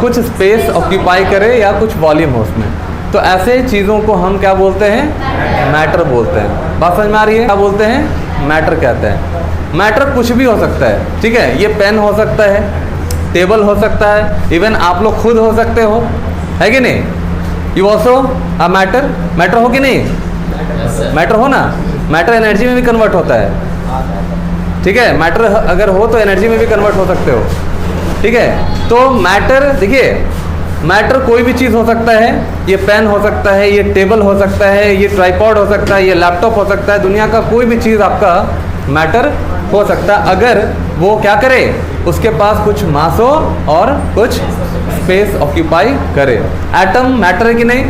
कुछ space occupy करे या कुछ वॉल्यूम हो उसमें, तो ऐसे चीज़ों को हम क्या बोलते हैं? मैटर बोलते हैं। बात समझ में आ रही है? क्या बोलते हैं? मैटर कहते हैं। मैटर कुछ भी हो सकता है, ठीक है। ये पेन हो सकता है, टेबल हो सकता है, इवन आप लोग खुद हो सकते हो, है कि नहीं? You also a matter. Matter हो कि नहीं? मैटर हो ना। मैटर एनर्जी में भी कन्वर्ट होता है, ठीक है। मैटर अगर हो तो एनर्जी में भी कन्वर्ट हो सकते हो, ठीक है। तो मैटर, देखिए, मैटर कोई भी चीज़ हो सकता है। ये पेन हो सकता है, ये टेबल हो सकता है, ये ट्राइपॉड हो सकता है, ये लैपटॉप हो सकता है। दुनिया का कोई भी चीज़ आपका मैटर हो सकता है, अगर वो क्या करे, उसके पास कुछ मास हो और कुछ स्पेस ऑक्यूपाई करे। एटम मैटर है कि नहीं?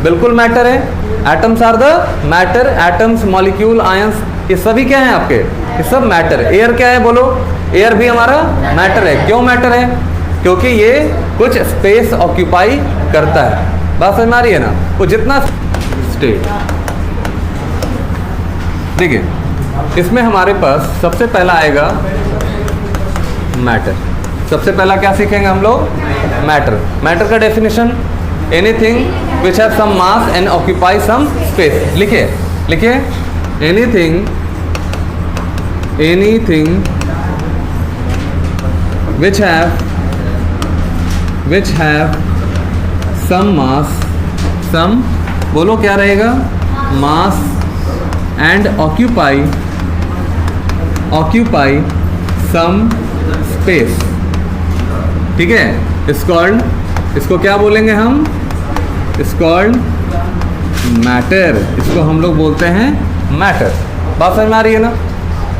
बिल्कुल मैटर है। Atoms are the matter. Atoms, molecule, ions, ये सभी क्या हैं आपके? ये सब मैटर है। एयर क्या है बोलो? एयर भी हमारा मैटर है। क्यों मैटर है? क्योंकि ये कुछ स्पेस ऑक्यूपाई करता है। बात समझ में आ रही है ना? वो जितना स्टेट, देखिए, इसमें हमारे पास सबसे पहला आएगा मैटर। सबसे पहला क्या सीखेंगे हम लोग? मैटर। मैटर का definition, anything which have some mass and occupy some space. लिखिए, लिखिए, anything which have some mass, some, बोलो क्या रहेगा? mass and occupy some space, ठीक है। इसको क्या बोलेंगे हम? इस कॉल्ड मैटर। इसको हम लोग बोलते हैं मैटर। बात समझ में आ रही है ना?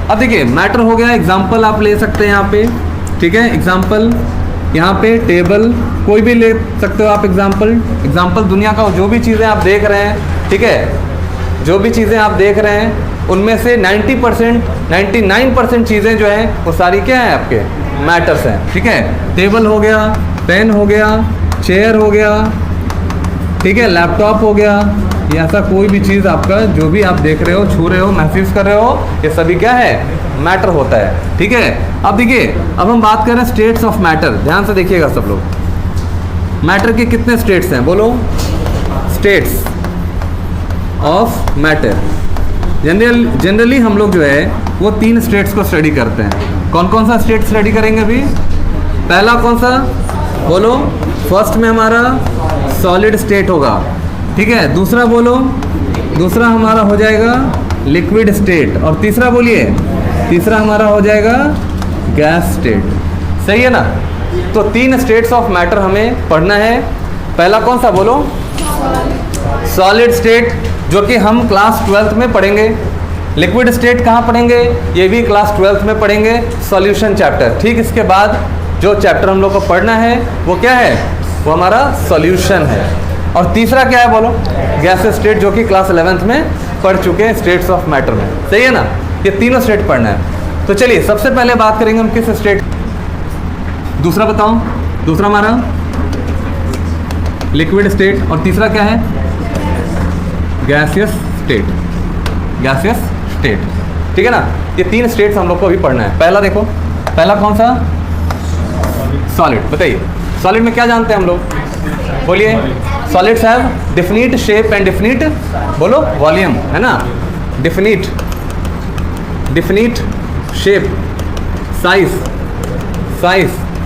अब देखिए, मैटर हो गया। एग्जाम्पल आप ले सकते हैं यहाँ पे, ठीक है। एग्जाम्पल यहाँ पे टेबल, कोई भी ले सकते हो आप एग्जाम्पल दुनिया का जो भी चीज़ें आप देख रहे हैं, ठीक है, जो भी चीज़ें आप देख रहे हैं उनमें से 90%, 99% चीज़ें जो हैं वो सारी क्या हैं? आपके मैटर्स हैं, ठीक है। टेबल हो गया, पेन हो गया, चेयर हो गया, ठीक है, लैपटॉप हो गया। ये ऐसा कोई भी चीज़ आपका जो भी आप देख रहे हो, छू रहे हो, महसूस कर रहे हो, ये सभी क्या है? मैटर होता है, ठीक है। अब देखिए, अब हम बात कर रहे हैं स्टेट्स ऑफ मैटर। ध्यान से देखिएगा सब लोग। मैटर के कितने स्टेट्स हैं बोलो? States of matter. जनरली हम लोग जो है वो 3 स्टेट्स को स्टडी करते हैं। कौन कौन सा स्टेट स्टडी करेंगे अभी? पहला कौन सा बोलो? फर्स्ट में हमारा सॉलिड स्टेट होगा, ठीक है। दूसरा बोलो? दूसरा हमारा हो जाएगा लिक्विड स्टेट। और तीसरा बोलिए? तीसरा हमारा हो जाएगा गैस स्टेट। सही है ना? तो 3 स्टेट्स ऑफ मैटर हमें पढ़ना है। पहला कौन सा बोलो? सॉलिड स्टेट, जो कि हम क्लास 12th में पढ़ेंगे। लिक्विड स्टेट कहाँ पढ़ेंगे? ये भी क्लास 12th में पढ़ेंगे, सॉल्यूशन चैप्टर। ठीक, इसके बाद जो चैप्टर हम लोग को पढ़ना है वो क्या है? वो हमारा सॉल्यूशन है। और तीसरा क्या है बोलो? गैस स्टेट, जो कि क्लास 11th में पढ़ चुके हैं स्टेट्स ऑफ मैटर में। सही है ना? ये तीनों स्टेट पढ़ना है। तो चलिए, सबसे पहले बात करेंगे हम किस स्टेट। दूसरा बताओ? दूसरा हमारा लिक्विड स्टेट, और तीसरा क्या है? Gaseous state. गैसियस स्टेट, ठीक है ना? ये 3 स्टेट्स हम लोग को अभी पढ़ना है। पहला देखो, पहला कौन सा? सॉलिड। बताइए, सॉलिड में क्या जानते हैं हम लोग? बोलिए। Solids have definite shape and definite, बोलो, वॉल्यूम, है ना? डिफिनिट शेप, साइज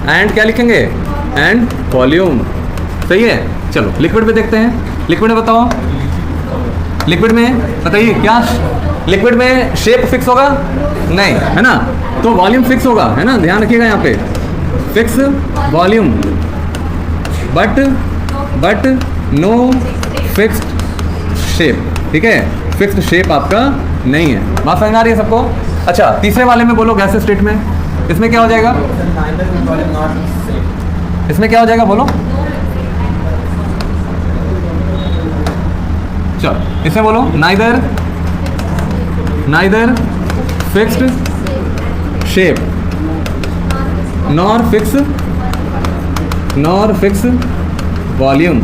एंड क्या लिखेंगे? And volume. सही है। चलो लिक्विड में देखते हैं। लिक्विड में बताओ, लिक्विड में बताइए क्या? लिक्विड में शेप फिक्स होगा? नहीं, है ना? तो वॉल्यूम फिक्स होगा, है ना? ध्यान रखिएगा यहाँ पे, fix volume, but no fixed shape, ठीक है? फिक्स्ड शेप आपका नहीं है। बात समझ आ रही है सबको? अच्छा, तीसरे वाले में बोलो, गैस स्टेट में, इसमें क्या हो जाएगा? इसमें क्या हो जाएगा बोलो? चलो, इसमें बोलो, neither fixed shape nor fix volume.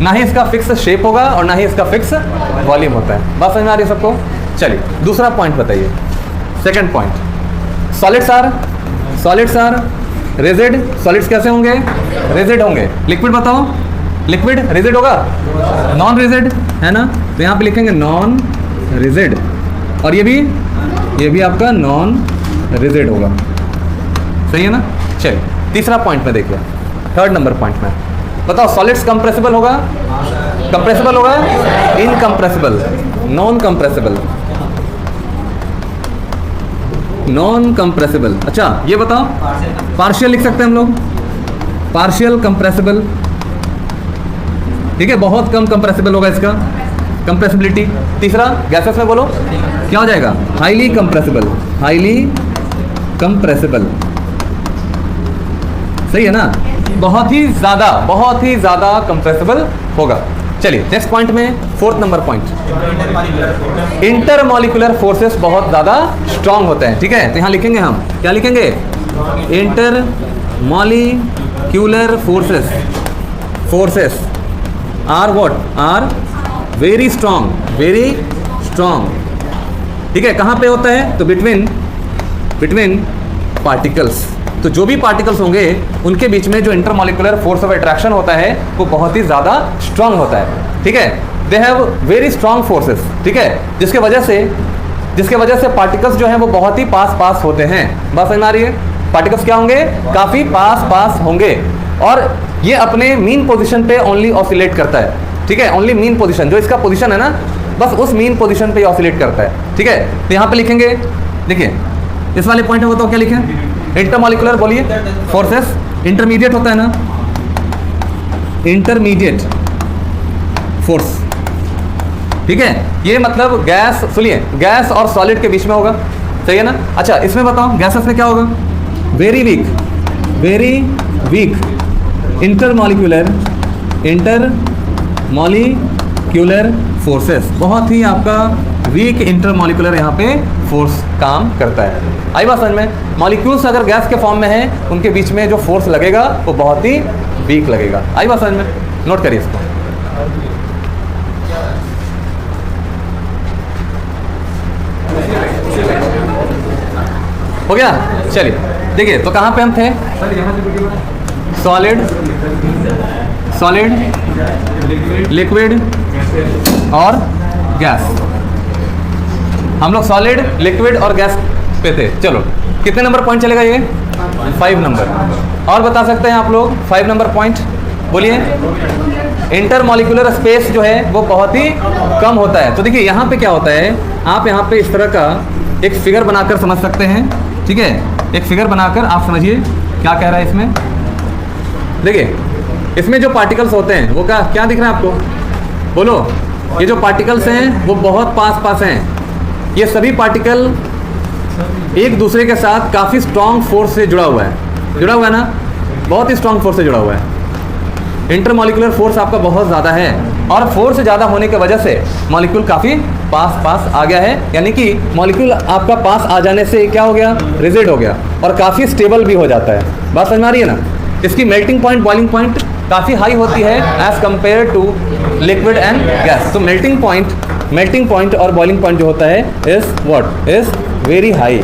ना ही इसका फिक्स शेप होगा और ना ही इसका फिक्स वॉल्यूम होता है। बात समझ में आ रही है सबको? चलिए, दूसरा पॉइंट बताइए। Second point, solids are rigid, solids कैसे होंगे? रिजिड होंगे। लिक्विड बताओ, लिक्विड रिजिड होगा? नॉन रिजिड है ना, तो यहाँ पे लिखेंगे नॉन रिजिड, और ये भी आपका नॉन रिजिड होगा। सही है ना? चलिए तीसरा पॉइंट में देखिए, थर्ड नंबर पॉइंट में बताओ, सॉलिड्स कंप्रेसिबल होगा? कंप्रेसिबल होगा? Incompressible, non compressible, non compressible. अच्छा ये बताओ, पार्शियल लिख सकते हैं हम लोग, पार्शियल कंप्रेसिबल, ठीक है, बहुत कम कंप्रेसिबल होगा इसका कंप्रेसिबिलिटी। तीसरा गैसेस में बोलो क्या हो जाएगा? हाईली कंप्रेसिबल, हाईली कंप्रेसिबल, सही है ना, बहुत ही ज़्यादा कंप्रेसिबल होगा। चलिए नेक्स्ट पॉइंट में, fourth number point, intermolecular forces बहुत ज़्यादा स्ट्रांग होते हैं, ठीक है, तो यहाँ लिखेंगे हम, क्या लिखेंगे? Intermolecular forces are what? Are very strong, ठीक है। कहाँ पे होता है? तो बिटवीन पार्टिकल्स, तो जो भी पार्टिकल्स होंगे उनके बीच में जो इंटरमॉलिक्यूलर फोर्स ऑफ अट्रैक्शन होता है वो बहुत ही ज़्यादा स्ट्रांग होता है, ठीक है। They have very strong forces, ठीक है, जिसके वजह से पार्टिकल्स जो हैं वो बहुत ही पास होते हैं। बात समझ में आ रही है? पार्टिकल्स क्या होंगे? काफ़ी पास होंगे, और ये अपने मीन पोजीशन पे ओनली ऑसिलेट करता है, ठीक है, ओनली मीन पोजीशन, जो इसका पोजीशन है ना, बस उस मीन पोजीशन पे ऑसिलेट करता है, ठीक है। तो यहाँ पे लिखेंगे, देखिए इस वाले पॉइंट में बताओ क्या लिखें? इंटरमॉलिक्यूलर बोलिए फोर्सेस, इंटरमीडिएट होता है ना, इंटरमीडिएट फोर्स, ठीक है, ये मतलब गैस, सुनिए, गैस और सॉलिड के बीच में होगा, सही है ना। अच्छा इसमें बताओ गैसेस में क्या होगा? वेरी वीक इंटरमॉलिक्यूलर फोर्सेस, बहुत ही आपका वीक इंटरमॉलिक्यूलर यहाँ पे फोर्स काम करता है। आई बात समझ में? मॉलिक्यूल्स अगर गैस के फॉर्म में है, उनके बीच में जो फोर्स लगेगा वो बहुत ही वीक लगेगा। आई बात समझ में? नोट करिए इसको। हो गया? चलिए देखिए, तो कहाँ पे हम थे? सॉलिड, लिक्विड और गैस। हम लोग सॉलिड, लिक्विड और गैस पे थे। चलो कितने नंबर पॉइंट चलेगा ये? 5 नंबर। और बता सकते हैं आप लोग 5 नंबर पॉइंट? बोलिए। इंटरमॉलिक्यूलर स्पेस जो है वो बहुत ही कम होता है। तो देखिए यहाँ पे क्या होता है, आप यहाँ पे इस तरह का एक फिगर बनाकर समझ सकते हैं, ठीक है, एक फिगर बनाकर आप समझिए क्या कह रहा है इसमें। देखिए इसमें जो पार्टिकल्स होते हैं वो क्या दिख रहा है आपको? बोलो। ये जो पार्टिकल्स हैं वो बहुत पास हैं। ये सभी पार्टिकल एक दूसरे के साथ काफ़ी स्ट्रॉन्ग फोर्स से जुड़ा हुआ है ना, बहुत ही स्ट्रॉन्ग फोर्स से जुड़ा हुआ है। इंटरमॉलिक्यूलर फोर्स आपका बहुत ज़्यादा है, और फोर्स ज़्यादा होने की वजह से मॉलिक्यूल काफ़ी पास आ गया है, यानी कि मॉलिक्यूल आपका पास आ जाने से क्या हो गया? रिजिड हो गया, और काफ़ी स्टेबल भी हो जाता है। बात समझ में आ रही है ना? इसकी मेल्टिंग पॉइंट, बॉइलिंग पॉइंट काफ़ी हाई होती है as compare to liquid and gas. तो मेल्टिंग पॉइंट और बॉइलिंग पॉइंट जो होता है इज़ वेरी हाई।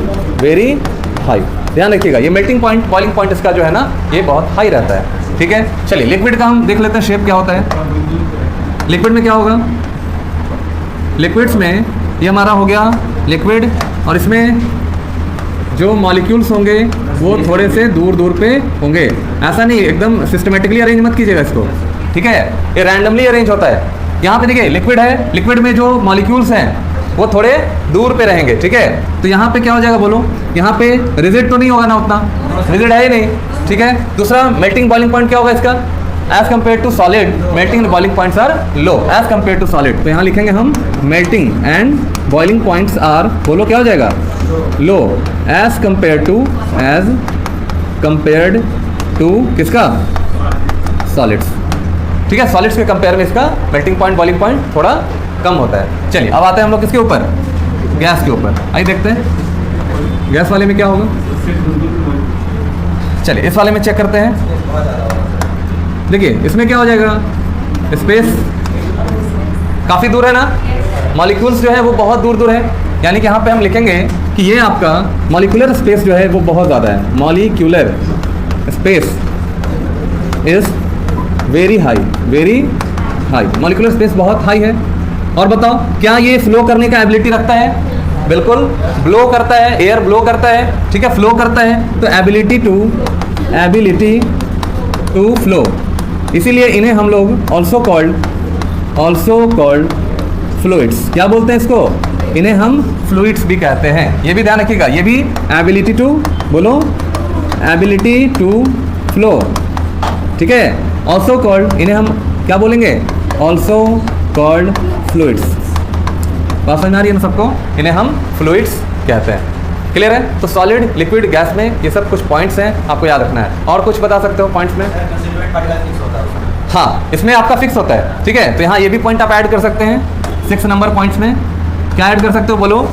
ध्यान रखिएगा, ये मेल्टिंग पॉइंट, बॉइलिंग पॉइंट इसका जो है ना, ये बहुत हाई रहता है, ठीक है। चलिए लिक्विड का हम देख लेते हैं शेप क्या होता है। लिक्विड में क्या होगा? लिक्विड्स में ये हमारा हो गया लिक्विड, और इसमें जो मॉलिक्यूल्स होंगे वो थोड़े से दूर पे होंगे। ऐसा नहीं एकदम सिस्टमेटिकली अरेंज मत कीजिएगा इसको, ठीक है, ये रैंडमली अरेंज होता है। यहाँ पे देखिए लिक्विड है, लिक्विड में जो मॉलिक्यूल्स हैं वो थोड़े दूर पे रहेंगे, ठीक है। तो यहाँ पे क्या हो जाएगा बोलो? यहाँ पे रिजिड तो नहीं होगा ना, उतना रिजिड है ही नहीं, ठीक है। दूसरा मेल्टिंग बॉइलिंग पॉइंट क्या होगा इसका? As compare to solid melting and boiling points are low as compare to solid. तो यहाँ लिखेंगे हम melting and boiling points are, बोलो क्या हो जाएगा? लो एज कम्पेयर्ड टू किसका? सॉलिड्स, ठीक है। सॉलिड्स के कंपेयर में इसका मेल्टिंग पॉइंट, बॉइलिंग पॉइंट थोड़ा कम होता है। चलिए अब आते हैं हम लोग किसके ऊपर? गैस के ऊपर। आइए देखते हैं गैस वाले में क्या होगा। चलिए इस वाले में चेक करते हैं। देखिए इसमें क्या हो जाएगा? स्पेस काफ़ी दूर है ना, मॉलिक्यूल्स जो है वो बहुत दूर है, यानी कि यहाँ पे हम लिखेंगे कि ये आपका मॉलिक्यूलर स्पेस जो है वो बहुत ज़्यादा है। Molecular space is very high, molecular space बहुत हाई है। और बताओ क्या ये फ्लो करने का एबिलिटी रखता है? बिल्कुल, ब्लो करता है, एयर ब्लो करता है, ठीक है, फ्लो करता है। तो एबिलिटी टू फ्लो, इसीलिए इन्हें हम लोग ऑल्सो कॉल्ड फ्लूइड्स, क्या बोलते हैं इसको? इन्हें हम फ्लूइड्स भी कहते हैं। ये भी ध्यान रखिएगा, ये भी एबिलिटी टू, बोलो, एबिलिटी टू फ्लो, ठीक है। ऑल्सो कॉल्ड, इन्हें हम क्या बोलेंगे? Also called fluids. बात समझ आ रही है ना सबको? इन्हें हम फ्लूइड्स कहते हैं। क्लियर है? तो सॉलिड, लिक्विड, गैस में ये सब कुछ पॉइंट्स हैं, आपको याद रखना है। और कुछ बता सकते हो पॉइंट्स में? हाँ, इसमें आपका फिक्स होता है, ठीक है। तो यहाँ ये भी पॉइंट आप ऐड कर सकते हैं 6 नंबर पॉइंट्स में। क्या ऐड कर सकते हो बोलो?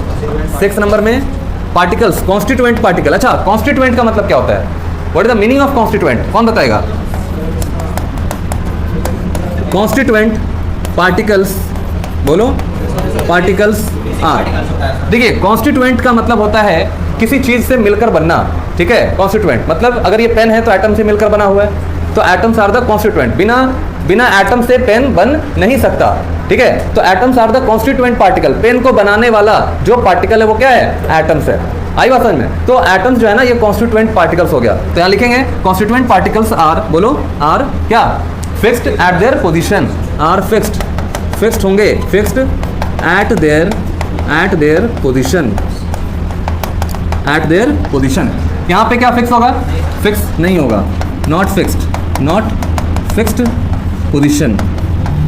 6 नंबर में पार्टिकल्स, कॉन्स्टिट्यूएंट पार्टिकल। अच्छा, कॉन्स्टिट्यूएंट का मतलब क्या होता है? What is the meaning of constituent? कौन बताएगा? कॉन्स्टिट्यूएंट पार्टिकल्स, बोलो, पार्टिकल्स आर। देखिए, कॉन्स्टिट्यूएंट का मतलब होता है किसी चीज से मिलकर बनना, ठीक है। कॉन्स्टिट्यूएंट मतलब अगर ये पेन है तो एटम से मिलकर बना हुआ है, तो एटम्स आर द कॉन्स्टिट्यूएंट। बिना एटम से पेन बन नहीं सकता, ठीक है। तो atoms are the constituent particle. Pen को बनाने वाला जो पार्टिकल है वो क्या है? एटम्स है। आई बात समझ में? तो एटम्स जो है ना, ये कॉन्स्टिट्यूएंट पार्टिकल्स हो गया। तो यहाँ लिखेंगे कॉन्स्टिट्यूएंट पार्टिकल्स आर, बोलो, आर क्या? Fixed at their position, are fixed होंगे, फिक्स्ड एट देयर पोजीशन। यहाँ पे क्या फिक्स होगा? फिक्स नहीं होगा, not fixed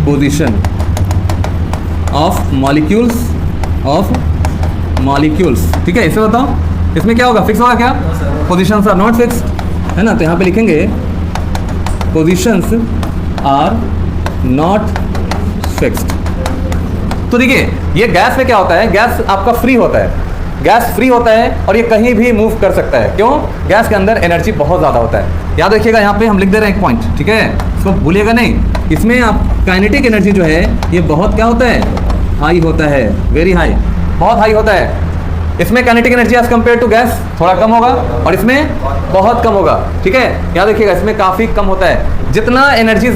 position of molecules, ठीक है। इसे बताओ, इसमें क्या होगा? फिक्स होगा क्या? पोजीशंस आर नॉट फिक्स्ड, है ना। तो यहाँ पे लिखेंगे पोजीशंस आर नॉट फिक्स्ड। तो देखिए, ये गैस में क्या होता है? गैस आपका फ्री होता है, गैस फ्री होता है और ये कहीं भी मूव कर सकता है। क्यों? गैस के अंदर एनर्जी बहुत ज़्यादा होता है। याद रखिएगा, यहाँ पे हम लिख दे रहे हैं एक पॉइंट, ठीक है, इसको भूलिएगा नहीं। इसमें आप काइनेटिक एनर्जी जो है ये बहुत क्या होता है? हाई होता है, वेरी हाई, बहुत हाई होता है। इसमें kinetic energy as compare to gas थोड़ा कम होगा और इसमें बहुत कम होगा, ठीक है। याद रखिएगा, इसमें काफ़ी कम होता है। जितना एनर्जी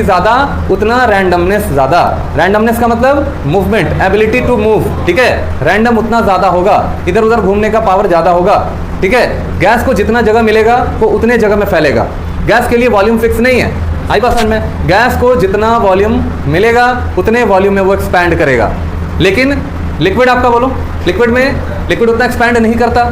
ज़्यादा उतना रैंडमनेस ज़्यादा। रैंडमनेस का मतलब मूवमेंट, एबिलिटी टू मूव, ठीक है। रैंडम उतना ज़्यादा होगा, इधर उधर घूमने का पावर ज़्यादा होगा, ठीक है। गैस को जितना जगह मिलेगा वो उतने जगह में फैलेगा। गैस के लिए वॉल्यूम फिक्स नहीं है। आई बात समझ में? गैस को जितना वॉल्यूम मिलेगा उतने वॉल्यूम में वो एक्सपैंड करेगा। लेकिन लिक्विड आपका, बोलो, लिक्विड उतना एक्सपैंड नहीं करता।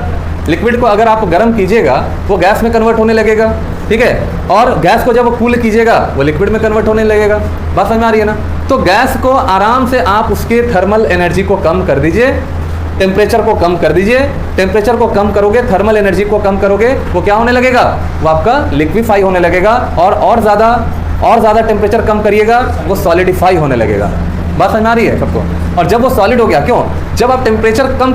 लिक्विड को अगर आप गर्म कीजिएगा वो गैस में कन्वर्ट होने लगेगा, ठीक है। और गैस को जब कूल कीजिएगा वो लिक्विड में कन्वर्ट होने लगेगा। बात समझ में आ रही है ना? तो गैस को आराम से आप उसके थर्मल एनर्जी को कम कर दीजिए, टेम्परेचर को कम कर दीजिए। टेम्परेचर को कम करोगे, थर्मल एनर्जी को कम करोगे, वो क्या होने लगेगा? वो आपका लिक्विफाई होने लगेगा। और ज़्यादा टेम्परेचर कम करिएगा वो सॉलिडिफाई होने लगेगा। बात समझ में आ रही है सबको? और जब वो सॉलिड हो गया, क्यों? जब आप टेम्परेचर कम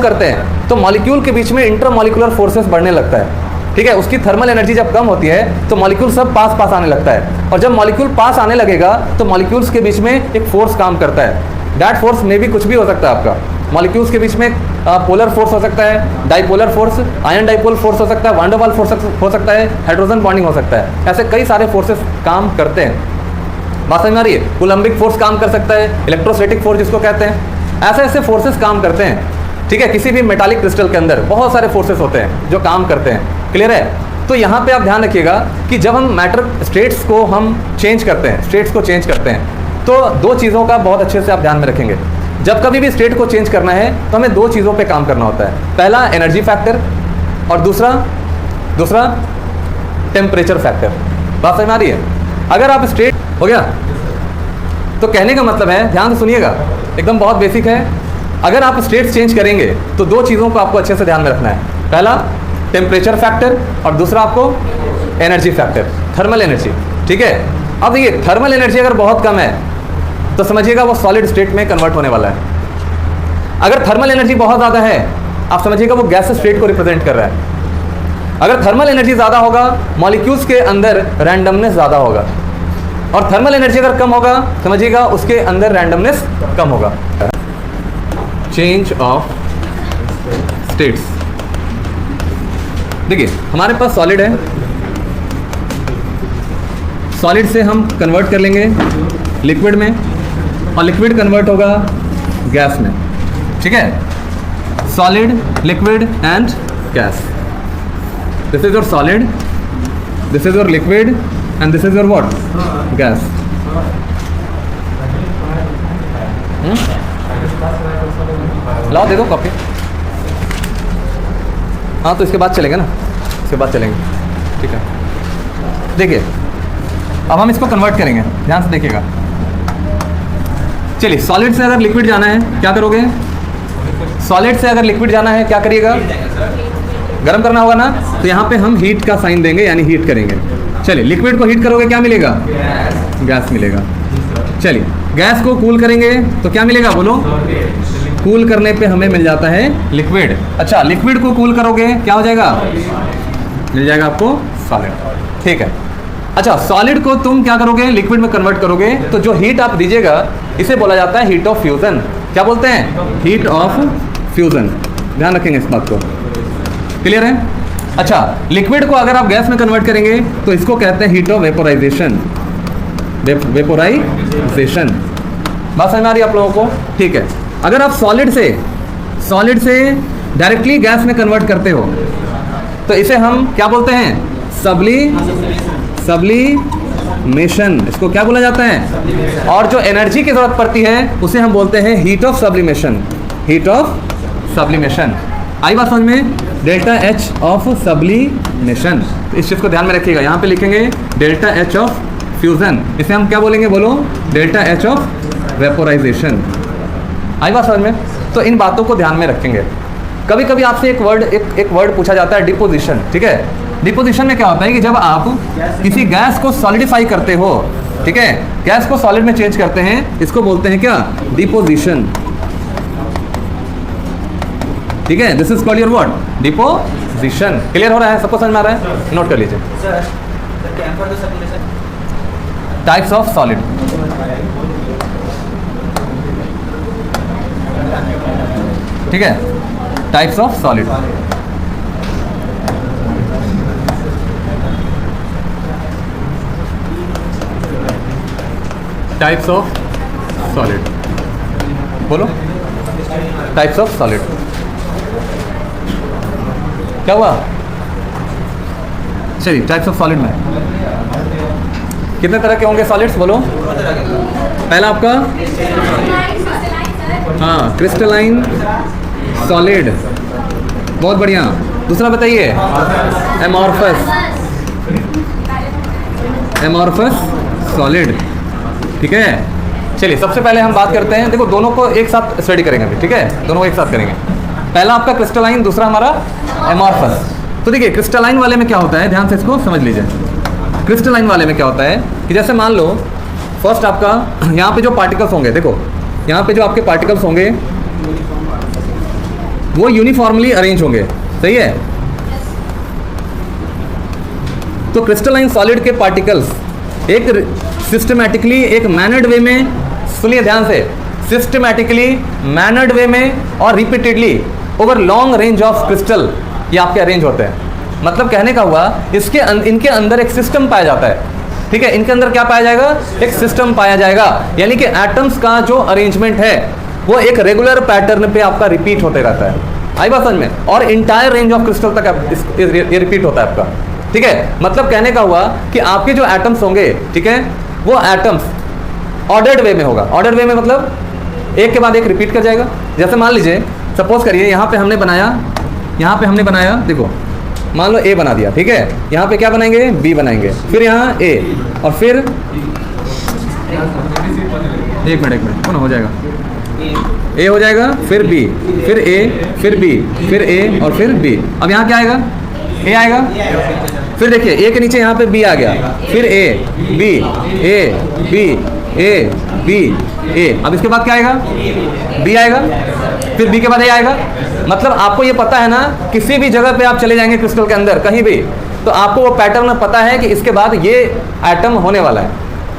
करते हैं तो मॉलिक्यूल के बीच में इंटरमॉलिक्यूलर फोर्सेस बढ़ने लगता है, ठीक है। उसकी थर्मल एनर्जी जब कम होती है तो मॉलिक्यूल सब पास आने लगता है। और जब मॉलिक्यूल पास आने लगेगा तो मॉलिक्यूल्स के बीच में एक फोर्स काम करता है। दैट फोर्स में भी कुछ भी हो सकता है आपका। मॉलिक्यूल्स के बीच में पोलर फोर्स हो सकता है, dipolar force, ion dipole force हो सकता है, वान डर वाल फोर्स हो सकता है, हाइड्रोजन बॉन्डिंग हो सकता है। ऐसे कई सारे फोर्सेस काम करते हैं। बात समझ में आ रही है? कूलम्बिक फोर्स काम कर सकता है, इलेक्ट्रोस्टैटिक फोर्स जिसको कहते हैं। ऐसे फोर्सेस काम करते हैं, ठीक है। किसी भी मेटालिक क्रिस्टल के अंदर बहुत सारे फोर्सेस होते हैं जो काम करते हैं। क्लियर है? तो यहाँ पे आप ध्यान रखिएगा कि जब हम मैटर स्टेट्स को चेंज करते हैं तो दो चीज़ों का बहुत अच्छे से आप ध्यान में रखेंगे। जब कभी भी स्टेट को चेंज करना है तो हमें दो चीज़ों पे काम करना होता है। पहला एनर्जी फैक्टर और दूसरा टेम्परेचर फैक्टर। बात समझ में आ रही है? अगर आप स्टेट हो गया तो कहने का मतलब है, ध्यान से सुनिएगा, एकदम बहुत बेसिक है। अगर आप स्टेट चेंज करेंगे तो दो चीज़ों को आपको अच्छे से ध्यान में रखना है। पहला टेम्परेचर फैक्टर और दूसरा आपको एनर्जी फैक्टर, थर्मल एनर्जी, ठीक है। अब देखिए, थर्मल एनर्जी अगर बहुत कम है तो समझिएगा वो सॉलिड स्टेट में कन्वर्ट होने वाला है। अगर थर्मल एनर्जी बहुत ज़्यादा है, आप समझिएगा वो गैस स्टेट को रिप्रेजेंट कर रहा है। अगर थर्मल एनर्जी ज़्यादा होगा, मॉलिक्यूल्स के अंदर रैंडमनेस ज़्यादा होगा। और थर्मल एनर्जी अगर कम होगा, समझिएगा उसके अंदर रैंडमनेस कम होगा। Change of states. देखिए हमारे पास सॉलिड है, सॉलिड से हम कन्वर्ट कर लेंगे लिक्विड में, और लिक्विड कन्वर्ट होगा गैस में, ठीक है। Solid, liquid and gas. This is your solid, this is your liquid and this is your what, gas. लाओ दे दो कॉपी। हाँ तो इसके बाद चलेंगे ना, इसके बाद चलेंगे, ठीक है। देखिए अब हम इसको कन्वर्ट करेंगे, ध्यान से देखिएगा। चलिए सॉलिड से अगर लिक्विड जाना है क्या करोगे? सॉलिड से अगर लिक्विड जाना है क्या करिएगा? गर्म करना होगा ना, तो यहाँ पे हम हीट का साइन देंगे, यानी हीट करेंगे। चलिए लिक्विड को हीट करोगे क्या मिलेगा? गैस मिलेगा। चलिए गैस को कूल करेंगे तो क्या मिलेगा बोलो? कूल करने पे हमें मिल जाता है लिक्विड। अच्छा लिक्विड को कूल करोगे क्या हो जाएगा? मिल जाएगा आपको सॉलिड, ठीक है। अच्छा सॉलिड को तुम क्या करोगे? लिक्विड में कन्वर्ट करोगे, तो जो हीट आप दीजिएगा इसे बोला जाता है हीट ऑफ फ्यूजन। क्या बोलते हैं? Heat of fusion. ध्यान रखेंगे इस बात को, क्लियर है? अच्छा लिक्विड को अगर आप गैस में कन्वर्ट करेंगे तो इसको कहते हैं हीट ऑफ वेपोराइजेशन। वेपोराइजेशन, बात समझ में आ रही है आप लोगों को? ठीक है। अगर आप सॉलिड से डायरेक्टली गैस में कन्वर्ट करते हो तो इसे हम क्या बोलते हैं? सब्लिमेशन। इसको क्या बोला जाता है? और जो एनर्जी की जरूरत पड़ती है उसे हम बोलते हैं heat of sublimation. Heat of sublimation, आई बात समझ में? डेल्टा एच ऑफ सब्लिमेशन, इस चीज़ को ध्यान में रखिएगा। यहाँ पे लिखेंगे डेल्टा एच ऑफ फ्यूजन, इसे हम क्या बोलेंगे बोलो? Delta H of vaporisation. आई बात समझ में? तो इन बातों को ध्यान में रखेंगे। कभी कभी आपसे एक वर्ड पूछा जाता है डिपोजिशन, ठीक है। डिपोजिशन में क्या होता है कि जब आप किसी गैस को सॉलिडिफाई करते हो, ठीक है, गैस को सॉलिड में चेंज करते हैं, इसको बोलते हैं क्या? डिपोजिशन, ठीक है। This is called your what? Deposition. Clear हो रहा है? सबको समझ में आ रहा है? नोट कर लीजिए। टाइप्स ऑफ सॉलिड, ठीक है। Types of solid, types of solid, बोलो टाइप्स ऑफ सॉलिड। क्या हुआ? चलिए टाइप्स ऑफ सॉलिड में कितने तरह के होंगे सॉलिड्स बोलो? पहला आपका हाँ क्रिस्टलाइन सॉलिड, बहुत बढ़िया। दूसरा बताइए? एमॉर्फस सॉलिड, ठीक है। चलिए सबसे पहले हम बात करते हैं, देखो दोनों को एक साथ स्टडी करेंगे अभी, ठीक है, दोनों को एक साथ करेंगे। पहला आपका क्रिस्टलाइन, दूसरा हमारा एमॉर्फस। तो देखिए क्रिस्टलाइन वाले में क्या होता है, ध्यान से इसको समझ लीजिए। क्रिस्टलाइन वाले में क्या होता है कि जैसे मान लो फर्स्ट आपका यहाँ पे जो पार्टिकल्स होंगे, देखो यहाँ पे जो आपके पार्टिकल्स होंगे वो यूनिफॉर्मली अरेंज होंगे, सही है। तो क्रिस्टलाइन सॉलिड के पार्टिकल्स एक सिस्टमैटिकली, एक मैनर्ड वे में, सुनिए ध्यान से, सिस्टमैटिकली, मैनर्ड वे में और repeatedly over long range of crystal ये आपके अरेंज होते हैं। मतलब कहने का हुआ इनके अंदर एक सिस्टम पाया जाता है, ठीक है। इनके अंदर क्या पाया जाएगा? एक सिस्टम पाया जाएगा, यानी कि एटम्स का जो अरेंजमेंट है वो एक रेगुलर पैटर्न पे आपका रिपीट होते रहता है। आई बात समझ में? और इंटायर रेंज ऑफ क्रिस्टल तक ये रिपीट होता है आपका, ठीक है। मतलब कहने का हुआ कि आपके जो एटम्स होंगे, ठीक है, वो एटम्स ऑर्डर्ड वे में होगा। ऑर्डर्ड वे में मतलब एक के बाद एक रिपीट कर जाएगा। जैसे मान लीजिए, सपोज करिए यहाँ पे हमने बनाया, देखो मान लो ए बना दिया, ठीक है। यहाँ पे क्या बनाएंगे? बी बनाएंगे, फिर यहाँ ए, और फिर एक मिनट कौन हो जाएगा? ए हो जाएगा, फिर बी, फिर ए, फिर बी, फिर ए, और फिर बी। अब यहाँ क्या आएगा? ए आएगा। फिर देखिए ए के नीचे यहाँ पे बी आ गया, फिर ए, B, A, B, A, B, ए। अब इसके बाद क्या आएगा? बी आएगा, फिर बी के बाद ए आएगा। मतलब आपको ये पता है ना, किसी भी जगह पे आप चले जाएंगे क्रिस्टल के अंदर कहीं भी, तो आपको वो पैटर्न पता है कि इसके बाद ये एटम होने वाला है,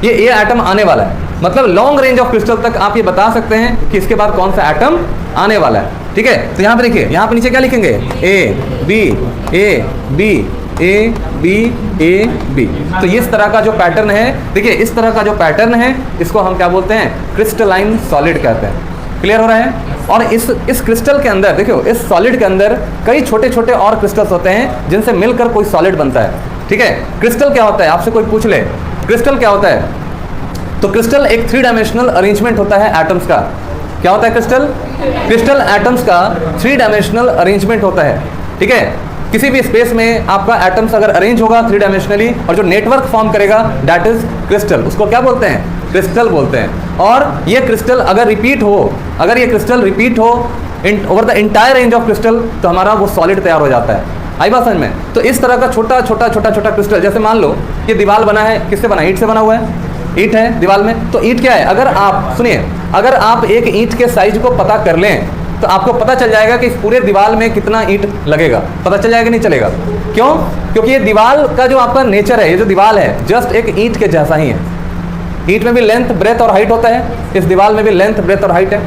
ये एटम आने वाला है। मतलब लॉन्ग रेंज ऑफ क्रिस्टल तक आप ये बता सकते हैं कि इसके बाद कौन सा एटम आने वाला है। ठीक है। तो यहाँ पे देखिए, यहाँ पे नीचे क्या लिखेंगे, A B A B A B A B. तो इस तरह का जो पैटर्न है, देखिए इस तरह का जो पैटर्न है इसको हम क्या बोलते हैं, क्रिस्टलाइन सॉलिड कहते हैं। क्लियर हो रहा है। और इस क्रिस्टल के अंदर देखियो, इस सॉलिड के अंदर कई छोटे छोटे और क्रिस्टल्स होते हैं जिनसे मिलकर कोई सॉलिड बनता है। ठीक है। क्रिस्टल क्या होता है, आपसे कोई पूछ ले क्रिस्टल क्या होता है, तो क्रिस्टल एक 3 डायमेंशनल अरेंजमेंट होता है एटम्स का। क्या होता है क्रिस्टल, क्रिस्टल एटम्स का 3 डायमेंशनल अरेंजमेंट होता है। ठीक है। किसी भी स्पेस में आपका एटम्स अगर अरेंज होगा 3 डायमेंशनली और जो नेटवर्क फॉर्म करेगा दैट इज क्रिस्टल, उसको क्या बोलते हैं, क्रिस्टल बोलते हैं। और ये क्रिस्टल अगर रिपीट हो, अगर ये क्रिस्टल रिपीट हो over the entire range of crystal, तो हमारा वो सॉलिड तैयार हो जाता है। आई बात समझ में। तो इस तरह का छोटा छोटा छोटा छोटा क्रिस्टल, जैसे मान लो ये दीवार बना है, किससे बना है, ईंट से बना हुआ है, ईंट है दीवार में। तो ईंट क्या है, अगर आप सुनिए, अगर आप एक ईंट के साइज को पता कर लें तो आपको पता चल जाएगा कि इस पूरे दीवार में कितना ईंट लगेगा, पता चल जाएगा नहीं चलेगा। क्यों, क्योंकि ये दीवार का जो आपका नेचर है, ये जो दीवार है जस्ट एक ईंट के जैसा ही है। ईंट में भी लेंथ ब्रेथ और हाइट होता है, इस दीवार में भी लेंथ ब्रेथ और हाइट है।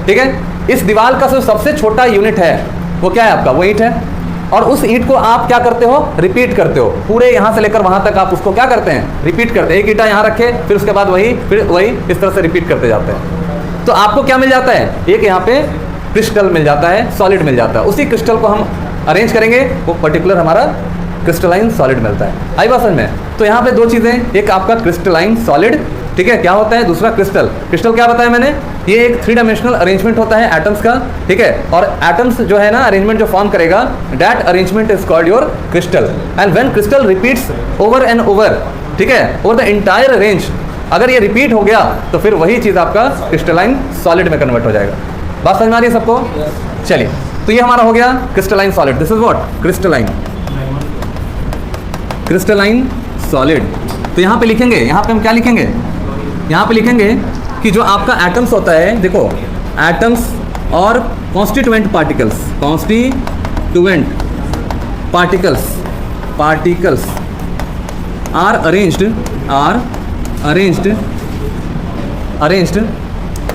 ठीक है। इस दीवार का जो सबसे छोटा यूनिट है वो क्या है आपका, वो ईंट है। और उस ईंट को आप क्या करते हो, रिपीट करते हो, पूरे यहाँ से लेकर वहाँ तक आप उसको क्या करते हैं, रिपीट करते हैं। एक ईंटा यहाँ रखे, फिर उसके बाद फिर वही इस तरह से रिपीट करते जाते हैं। तो आपको क्या मिल जाता है, एक यहाँ पे क्रिस्टल मिल जाता है, सॉलिड मिल जाता है। उसी क्रिस्टल को हम अरेंज करेंगे, वो पर्टिकुलर हमारा क्रिस्टलाइन सॉलिड मिलता है। आई बात समझ में। तो यहाँ पे 2 चीज़ें, एक आपका क्रिस्टलाइन सॉलिड, ठीक है, क्या होता है, दूसरा क्रिस्टल। क्रिस्टल क्या बताया मैंने, ये एक 3 डायमेंशनल अरेंजमेंट होता है एटम्स का। ठीक है। और एटम्स जो है ना, अरेंजमेंट जो फॉर्म करेगा, that arrangement is called your crystal. And when crystal repeats over and over, ठीक है, ओवर द इंटायर रेंज, अगर ये रिपीट हो गया तो फिर वही चीज़ आपका क्रिस्टलाइन सॉलिड में कन्वर्ट हो जाएगा। बात समझ में आ रही है सबको। चलिए, तो ये हमारा हो गया crystalline solid. This is what, crystalline, crystalline solid. तो यहाँ पे लिखेंगे, यहाँ पे हम क्या लिखेंगे, यहाँ पे लिखेंगे कि जो आपका एटम्स होता है, देखो एटम्स और constituent particles, constituent particles, particles are arranged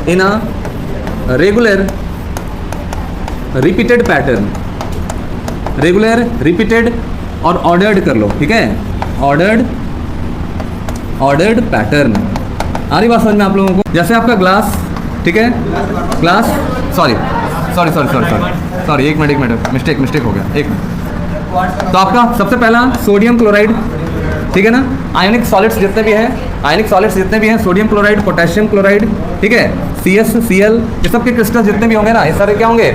in a regular repeated pattern, regular repeated और ऑर्डर्ड कर लो। ठीक है, ऑर्डर्ड पैटर्न। आ रही बात समझ में आप लोगों को। जैसे आपका ग्लास, ठीक है, ग्लास, सॉरी, एक मिनट, मिस्टेक हो गया, एक मिनट। तो आपका सबसे पहला सोडियम क्लोराइड, ठीक है ना, आयनिक सॉलिड्स जितने भी हैं, सोडियम क्लोराइड, पोटेशियम क्लोराइड, ठीक है, CS Cl, ये सब के क्रिस्टल जितने भी होंगे ना, ये सारे क्या होंगे,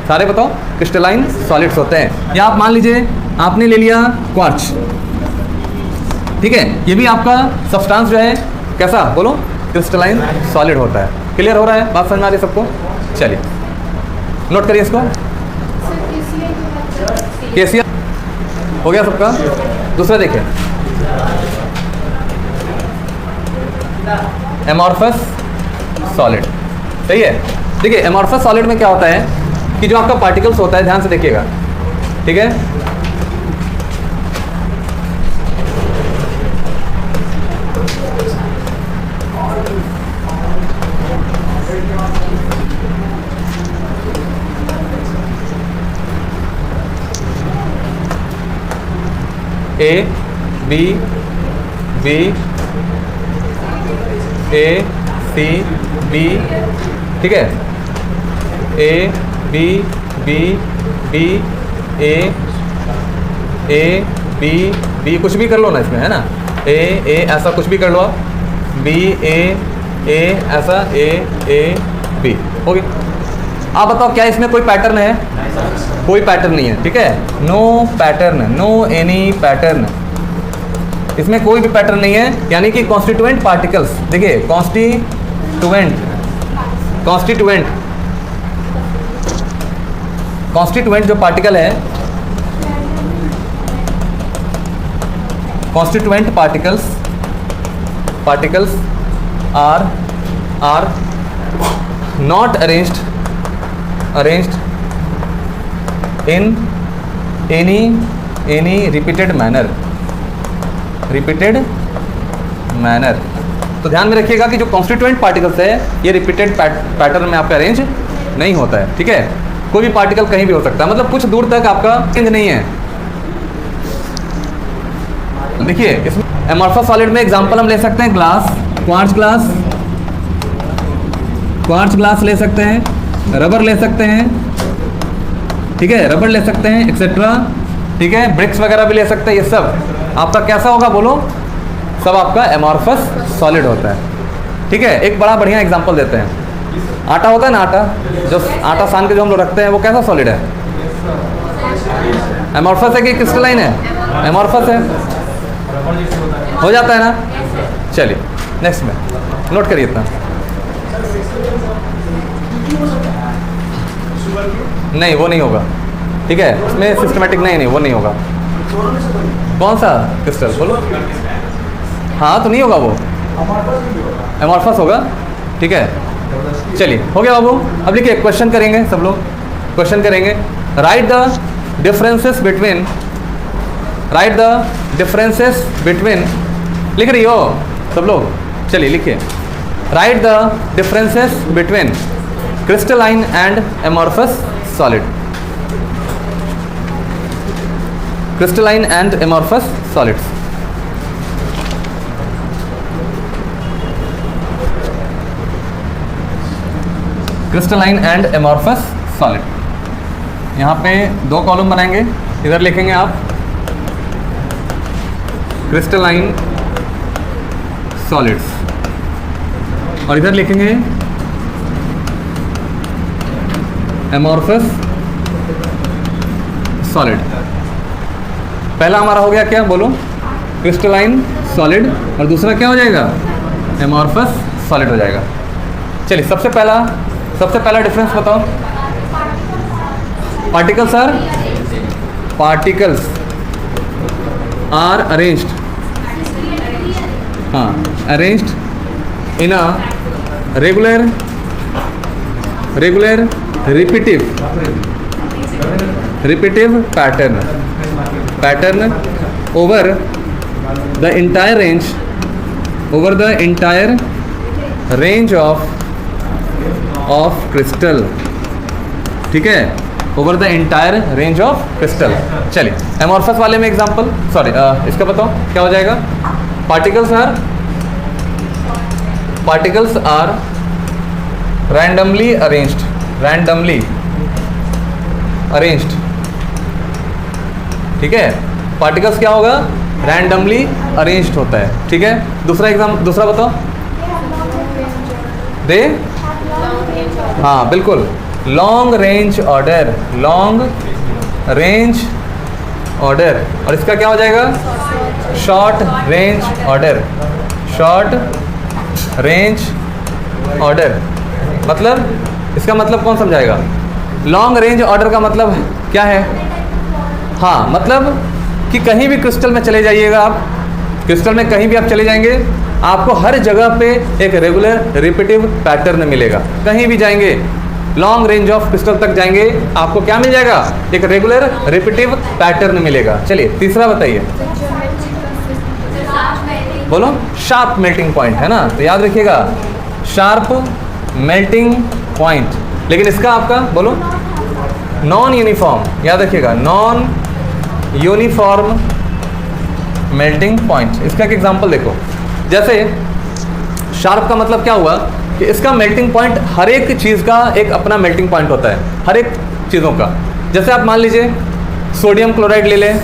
सारे बताओ क्रिस्टलाइन सॉलिड्स होते हैं। या आप मान लीजिए आपने ले लिया क्वार्ट्ज, ठीक है, ये भी आपका सब्सटेंस जो है कैसा, बोलो, क्रिस्टलाइन सॉलिड होता है। क्लियर हो रहा है, बात समझ में आ रही है सबको। चलिए नोट करिए इसको। KCl हो गया सबका। दूसरा देखिए, एमॉर्फस सॉलिड, सही है। देखिए एमॉर्फस सॉलिड में क्या होता है कि जो आपका पार्टिकल्स होता है, ध्यान से देखिएगा, ठीक है, A B B A C B, ठीक है, A B B B A B B, कुछ भी कर लो ना इसमें, है ना, A ऐसा कुछ भी कर लो आप, B A ऐसा A B, हो गया। आप बताओ क्या इसमें कोई पैटर्न है, कोई पैटर्न नहीं है, ठीक है, no pattern, no any pattern, इसमें कोई भी पैटर्न नहीं है। यानी कि कॉन्स्टिट्यूएंट पार्टिकल्स, देखिए कॉन्स्टिट्यूएंट जो पार्टिकल है, constituent particles are not arranged in any repeated manner। तो ध्यान में रखिएगा कि जो कॉन्स्टिट्यूएंट पार्टिकल्स है ये रिपीटेड पैटर्न में आपका अरेंज नहीं होता है, ठीक है। कोई भी पार्टिकल कहीं भी हो सकता है, मतलब कुछ दूर तक आपका चेंज नहीं है। देखिए इसमें एमॉर्फस सॉलिड में एग्जांपल हम ले सकते हैं ग्लास, क्वार्ट्ज ग्लास ले सकते हैं, रबर ले सकते हैं, ठीक है, रबर ले सकते हैं एक्सेट्रा, ठीक है, ब्रिक्स वगैरह भी ले सकते हैं। ये सब आपका कैसा होगा बोलो, सब आपका एमॉर्फस सॉलिड होता है। ठीक है, एक बड़ा बढ़िया एग्जांपल देते हैं। आटा होता है ना, आटा जो आटा सान के जो हम लोग रखते हैं वो कैसा सॉलिड है? एमॉर्फस है कि क्रिस्टलाइन है? एमॉर्फस है, हो जाता है ना। चलिए नेक्स्ट में नोट करिए इतना। नहीं वो नहीं होगा, ठीक है, इसमें सिस्टमेटिक नहीं वो नहीं होगा। कौन सा क्रिस्टल बोलो? हाँ तो नहीं होगा वो, एमॉर्फस होगा। ठीक है चलिए हो गया बाबू। अब लिखिए, क्वेश्चन करेंगे सब लोग, क्वेश्चन करेंगे। राइट द डिफरेंसेस बिटवीन, लिख रही हो सब लोग? चलिए लिखिए, right the differences between crystalline and amorphous solid. Crystalline and amorphous solids. Crystalline and amorphous solid. यहाँ पे दो कॉलम बनाएंगे, इधर लिखेंगे आप क्रिस्टलाइन सॉलिड्स और इधर लिखेंगे एमॉर्फस सॉलिड। पहला हमारा हो गया क्या बोलो? क्रिस्टलाइन सॉलिड, और दूसरा क्या हो जाएगा? एमॉर्फस सॉलिड हो जाएगा। चलिए सबसे पहला डिफरेंस बताओ। पार्टिकल्स आर अरेंज्ड, हाँ arranged in a regular repetitive pattern over the entire range of crystal। ठीक है, over the entire range of crystal. चलिए एमॉर्फस वाले में एग्जांपल, सॉरी इसका बताओ क्या हो जाएगा? Particles are randomly arranged. ठीक है, पार्टिकल्स क्या होगा? रैंडमली अरेंज्ड होता है। ठीक है, दूसरा बताओ। दे, हाँ बिल्कुल, लॉन्ग रेंज ऑर्डर। और इसका क्या हो जाएगा? Short range order. मतलब इसका मतलब कौन समझाएगा? लॉन्ग रेंज ऑर्डर का मतलब क्या है? हाँ मतलब कि कहीं भी क्रिस्टल में चले जाइएगा आप, क्रिस्टल में कहीं भी आप चले जाएंगे, आपको हर जगह पे एक रेगुलर रिपीटिव पैटर्न मिलेगा। कहीं भी जाएंगे, लॉन्ग रेंज ऑफ क्रिस्टल तक जाएंगे, आपको क्या मिल जाएगा? एक रेगुलर रिपीटिव पैटर्न मिलेगा। चलिए तीसरा बताइए, बोलो। शार्प मेल्टिंग पॉइंट है ना, तो याद रखिएगा शार्प मेल्टिंग पॉइंट। लेकिन इसका आपका बोलो नॉन यूनिफॉर्म, याद रखिएगा नॉन यूनिफॉर्म मेल्टिंग पॉइंट। इसका एक एग्जांपल देखो, जैसे शार्प का मतलब क्या हुआ कि इसका मेल्टिंग पॉइंट, हर एक चीज़ का एक अपना मेल्टिंग पॉइंट होता है, हर एक चीज़ों का। जैसे आप मान लीजिए सोडियम क्लोराइड ले लें,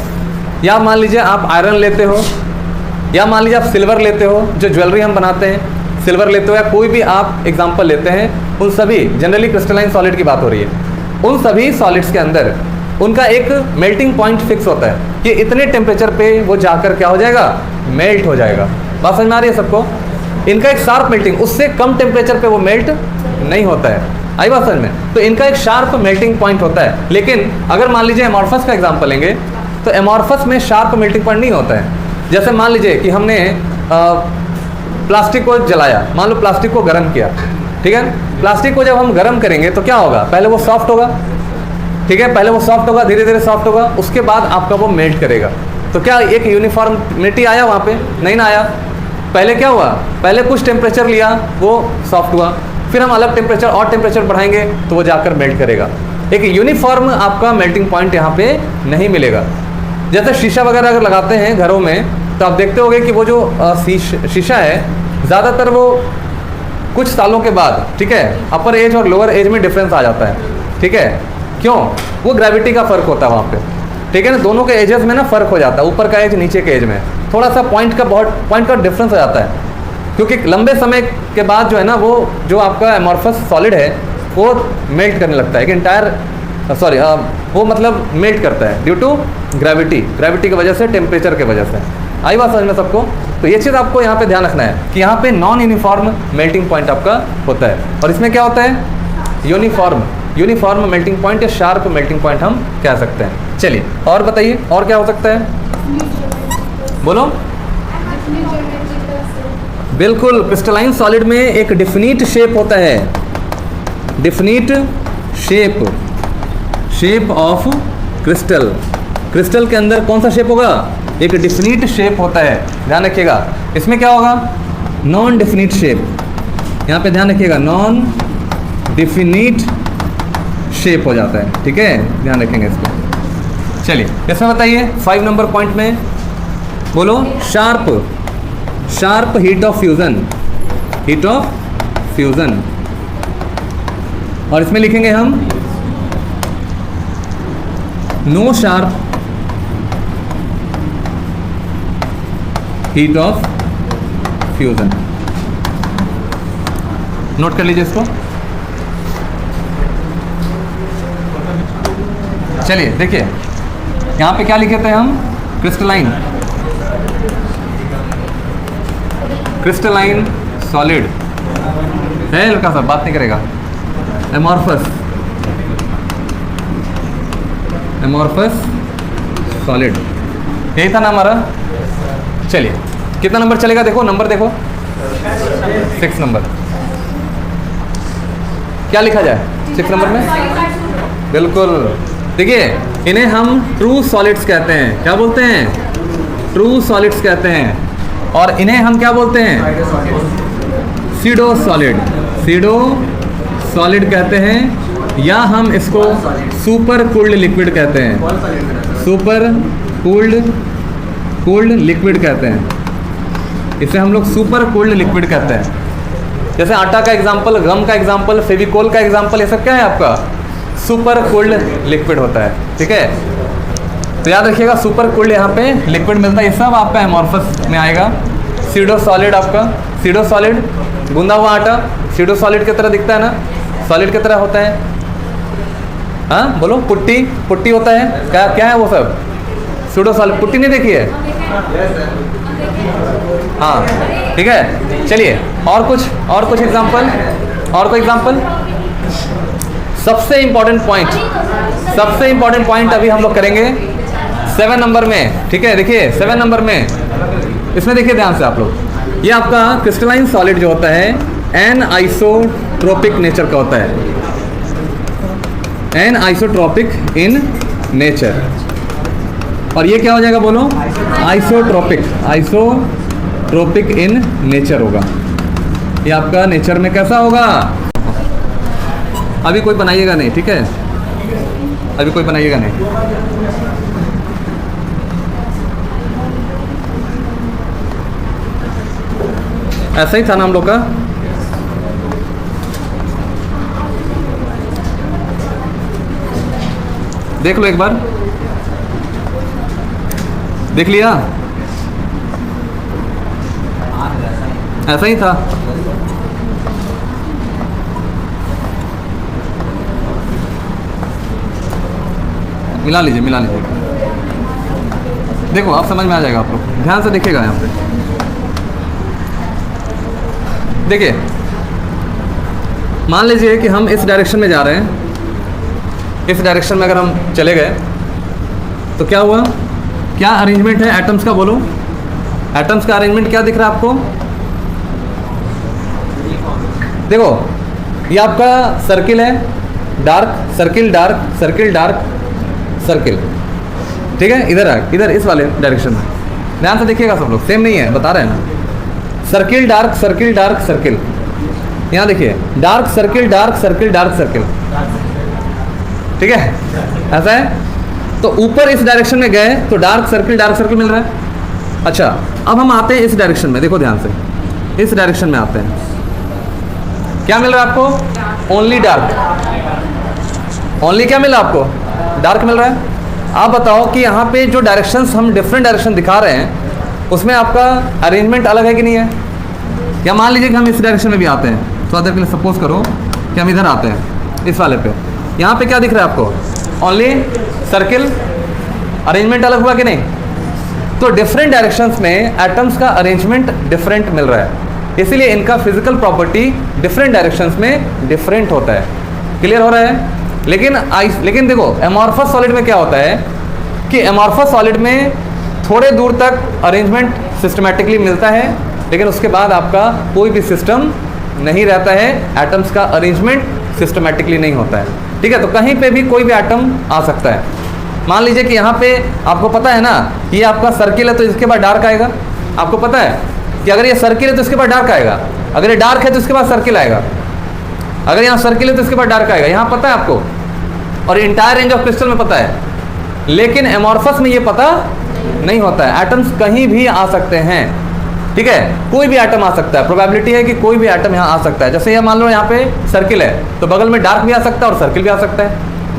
या मान लीजिए आप आयरन लेते हो, या मान लीजिए आप सिल्वर लेते हो, जो ज्वेलरी हम बनाते हैं सिल्वर लेते हो, या कोई भी आप एग्जांपल लेते हैं, उन सभी जनरली क्रिस्टलाइन सॉलिड की बात हो रही है, उन सभी सॉलिड्स के अंदर उनका एक मेल्टिंग पॉइंट फिक्स होता है कि इतने टेम्परेचर पे वो जाकर क्या हो जाएगा? मेल्ट हो जाएगा। बात समझ में आ रही है सबको? इनका एक शार्प मेल्टिंग, उससे कम टेम्परेचर पे वो मेल्ट नहीं होता है। आई बात समझ में? तो इनका एक शार्प मेल्टिंग पॉइंट होता है। लेकिन अगर मान लीजिए एमॉर्फस का एग्जांपल लेंगे, तो एमॉर्फस में शार्प मेल्टिंग पॉइंट नहीं होता है। जैसे मान लीजिए कि हमने प्लास्टिक को जलाया, मान लो प्लास्टिक को गर्म किया, ठीक है, प्लास्टिक को जब हम गर्म करेंगे तो क्या होगा? पहले वो सॉफ्ट होगा, ठीक है, पहले वो सॉफ्ट होगा, धीरे धीरे सॉफ्ट होगा, उसके बाद आपका वो मेल्ट करेगा। तो क्या एक यूनिफॉर्मिटी आया वहाँ पे? नहीं ना आया। पहले क्या हुआ? पहले कुछ टेम्परेचर लिया, वो सॉफ्ट हुआ, फिर हम अलग टेम्परेचर और टेम्परेचर बढ़ाएंगे तो वो जाकर मेल्ट करेगा। एक यूनिफॉर्म आपका मेल्टिंग पॉइंट यहाँ पे नहीं मिलेगा। जैसे शीशा वगैरह अगर लगाते हैं घरों में तो आप देखते होंगे कि वो जो शीशा है ज़्यादातर वो कुछ सालों के बाद, ठीक है, अपर एज और लोअर एज में डिफरेंस आ जाता है, ठीक है। क्यों? वो ग्रेविटी का फ़र्क होता है वहाँ पे, ठीक है ना, दोनों के एजेस में ना फ़र्क हो जाता है, ऊपर का एज नीचे के एज में थोड़ा सा पॉइंट का डिफरेंस हो जाता है, क्योंकि लंबे समय के बाद जो है ना वो जो आपका एमॉर्फस सॉलिड है वो मेल्ट करने लगता है, कि इंटायर वो मतलब मेल्ट करता है ड्यू टू ग्रेविटी की वजह से, टेम्परेचर के वजह से। आई बात समझ में सबको? तो ये चीज़ आपको यहाँ पे ध्यान रखना है कि यहाँ पे नॉन यूनिफॉर्म मेल्टिंग पॉइंट आपका होता है, और इसमें क्या होता है? यूनिफॉर्म मेल्टिंग पॉइंट या शार्प मेल्टिंग पॉइंट हम कह सकते हैं। चलिए और बताइए और क्या हो सकता है, बोलो। बिल्कुल, क्रिस्टलाइन सॉलिड में एक डिफिनिट शेप होता है, डिफिनिट शेप ऑफ क्रिस्टल के अंदर कौन सा शेप होगा? एक डिफिनिट शेप होता है, ध्यान रखिएगा। इसमें क्या होगा? नॉन डिफिनिट शेप, यहाँ पे ध्यान रखिएगा, नॉन डिफिनिट शेप हो जाता है, ठीक है, ध्यान रखेंगे इसको। चलिए इसमें बताइए 5 नंबर पॉइंट में बोलो, शार्प हीट ऑफ फ्यूजन, और इसमें लिखेंगे हम no sharp heat of fusion. Note कर लीजिए इसको। चलिए देखिए यहाँ पे क्या लिखे थे हम? क्रिस्टलाइन सॉलिड है, लड़का सब बात नहीं करेगा। एमॉर्फस सॉलिड, यही था ना हमारा। चलिए कितना नंबर चलेगा, देखो नंबर देखो, 6 नंबर। क्या लिखा जाए 6 नंबर में? बिल्कुल, देखिए इन्हें हम ट्रू सॉलिड्स कहते हैं। क्या बोलते हैं? ट्रू सॉलिड्स कहते हैं। और इन्हें हम क्या बोलते हैं? सीडो सॉलिड कहते हैं, या हम इसको सुपर कूल्ड लिक्विड कहते हैं। सुपर कूल्ड लिक्विड कहते हैं, इसे हम लोग सुपर कूल्ड लिक्विड कहते हैं। जैसे आटा का एग्जाम्पल, गम का एग्जाम्पल, फेविकोल का एग्जाम्पल, ये सब क्या है आपका? सुपर कूल्ड लिक्विड होता है, ठीक है। तो याद रखिएगा सुपर कूल्ड यहाँ पे लिक्विड मिलता है, ये सब आपका एमॉर्फस में आएगा। सीडो सॉलिड आपका, सीडो सॉलिड गूंदा हुआ आटा सीडो सॉलिड की तरह दिखता है ना, सॉलिड की तरह होता है। हाँ बोलो, पुट्टी होता है, क्या है वो सब? SIDO solid. पुट्टी नहीं देखी है? हाँ ठीक है। चलिए और कुछ एग्जाम्पल, और कोई एग्जाम्पल? सबसे इंपॉर्टेंट पॉइंट अभी हम लोग करेंगे 7 नंबर में, ठीक है। देखिए 7 नंबर में, इसमें देखिए ध्यान से आप लोग, ये आपका क्रिस्टलाइन सॉलिड जो होता है एन आइसोट्रोपिक नेचर का होता है, एन आइसोट्रोपिक इन नेचर। और ये क्या हो जाएगा बोलो? आइसोट्रोपिक इन नेचर होगा। ये आपका नेचर में कैसा होगा? अभी कोई बनाइएगा नहीं, ठीक है, अभी कोई बनाइएगा नहीं। ऐसा ही था ना हम लोग का। देख लो एक बार, देख लिया? ऐसा ही था। मिला लीजिए देखो आप समझ में आ जाएगा। आप लोग ध्यान से देखिएगा यहाँ पे। देखिए मान लीजिए कि हम इस डायरेक्शन में जा रहे हैं, इस डायरेक्शन में अगर हम चले गए तो क्या हुआ? क्या अरेंजमेंट है एटम्स का? बोलो, एटम्स का अरेंजमेंट क्या दिख रहा है आपको? देखो ये आपका सर्किल है, डार्क सर्किल, ठीक है। इधर इस वाले डायरेक्शन में ध्यान से देखिएगा सब लोग, सेम नहीं है, बता रहे हैं ना। सर्किल डार्क सर्किल, यहाँ देखिए डार्क सर्किल, ठीक है, ऐसा है। तो ऊपर इस डायरेक्शन में गए तो डार्क सर्किल मिल रहा है। अच्छा, अब हम आते हैं इस डायरेक्शन में, देखो ध्यान से, इस डायरेक्शन में आते हैं, क्या मिल रहा है आपको? Only dark. ओनली क्या मिला आपको? डार्क मिल रहा है। आप बताओ कि यहाँ पे जो डायरेक्शंस हम डिफरेंट डायरेक्शन दिखा रहे हैं उसमें आपका अरेंजमेंट अलग है कि नहीं है? या मान लीजिए कि हम इस डायरेक्शन में भी आते हैं, तो अदर के लिए सपोज करो कि हम इधर आते हैं इस वाले पे, यहाँ पे क्या दिख रहा है आपको? Only circle. अरेंजमेंट अलग हुआ कि नहीं? तो डिफरेंट डायरेक्शंस में एटम्स का अरेंजमेंट डिफरेंट मिल रहा है, इसीलिए इनका फिजिकल प्रॉपर्टी डिफरेंट डायरेक्शंस में डिफरेंट होता है। क्लियर हो रहा है? लेकिन देखो एमॉर्फस सॉलिड में क्या होता है कि एमॉर्फस सॉलिड में थोड़े दूर तक अरेंजमेंट सिस्टमैटिकली मिलता है, लेकिन उसके बाद आपका कोई भी सिस्टम नहीं रहता है, एटम्स का अरेंजमेंट सिस्टमैटिकली नहीं होता है। ठीक है, तो कहीं पे भी कोई भी एटम आ सकता है। मान लीजिए कि यहाँ पे आपको पता है ना, ये आपका सर्किल है तो इसके बाद डार्क आएगा। आपको पता है कि अगर ये सर्किल है तो इसके बाद डार्क आएगा, अगर ये डार्क है तो इसके बाद सर्किल आएगा, अगर यहाँ सर्किल है तो इसके बाद डार्क आएगा। यहाँ पता है आपको, और इंटायर रेंज ऑफ क्रिस्टल में पता है। लेकिन एमॉर्फस में ये पता नहीं होता है, एटम्स कहीं भी आ सकते हैं। ठीक है, कोई भी एटम आ सकता है, प्रोबेबिलिटी है कि कोई भी एटम यहाँ आ सकता है। जैसे ये मान लो यहाँ पे सर्किल है तो बगल में डार्क भी आ सकता है और सर्किल भी आ सकता है,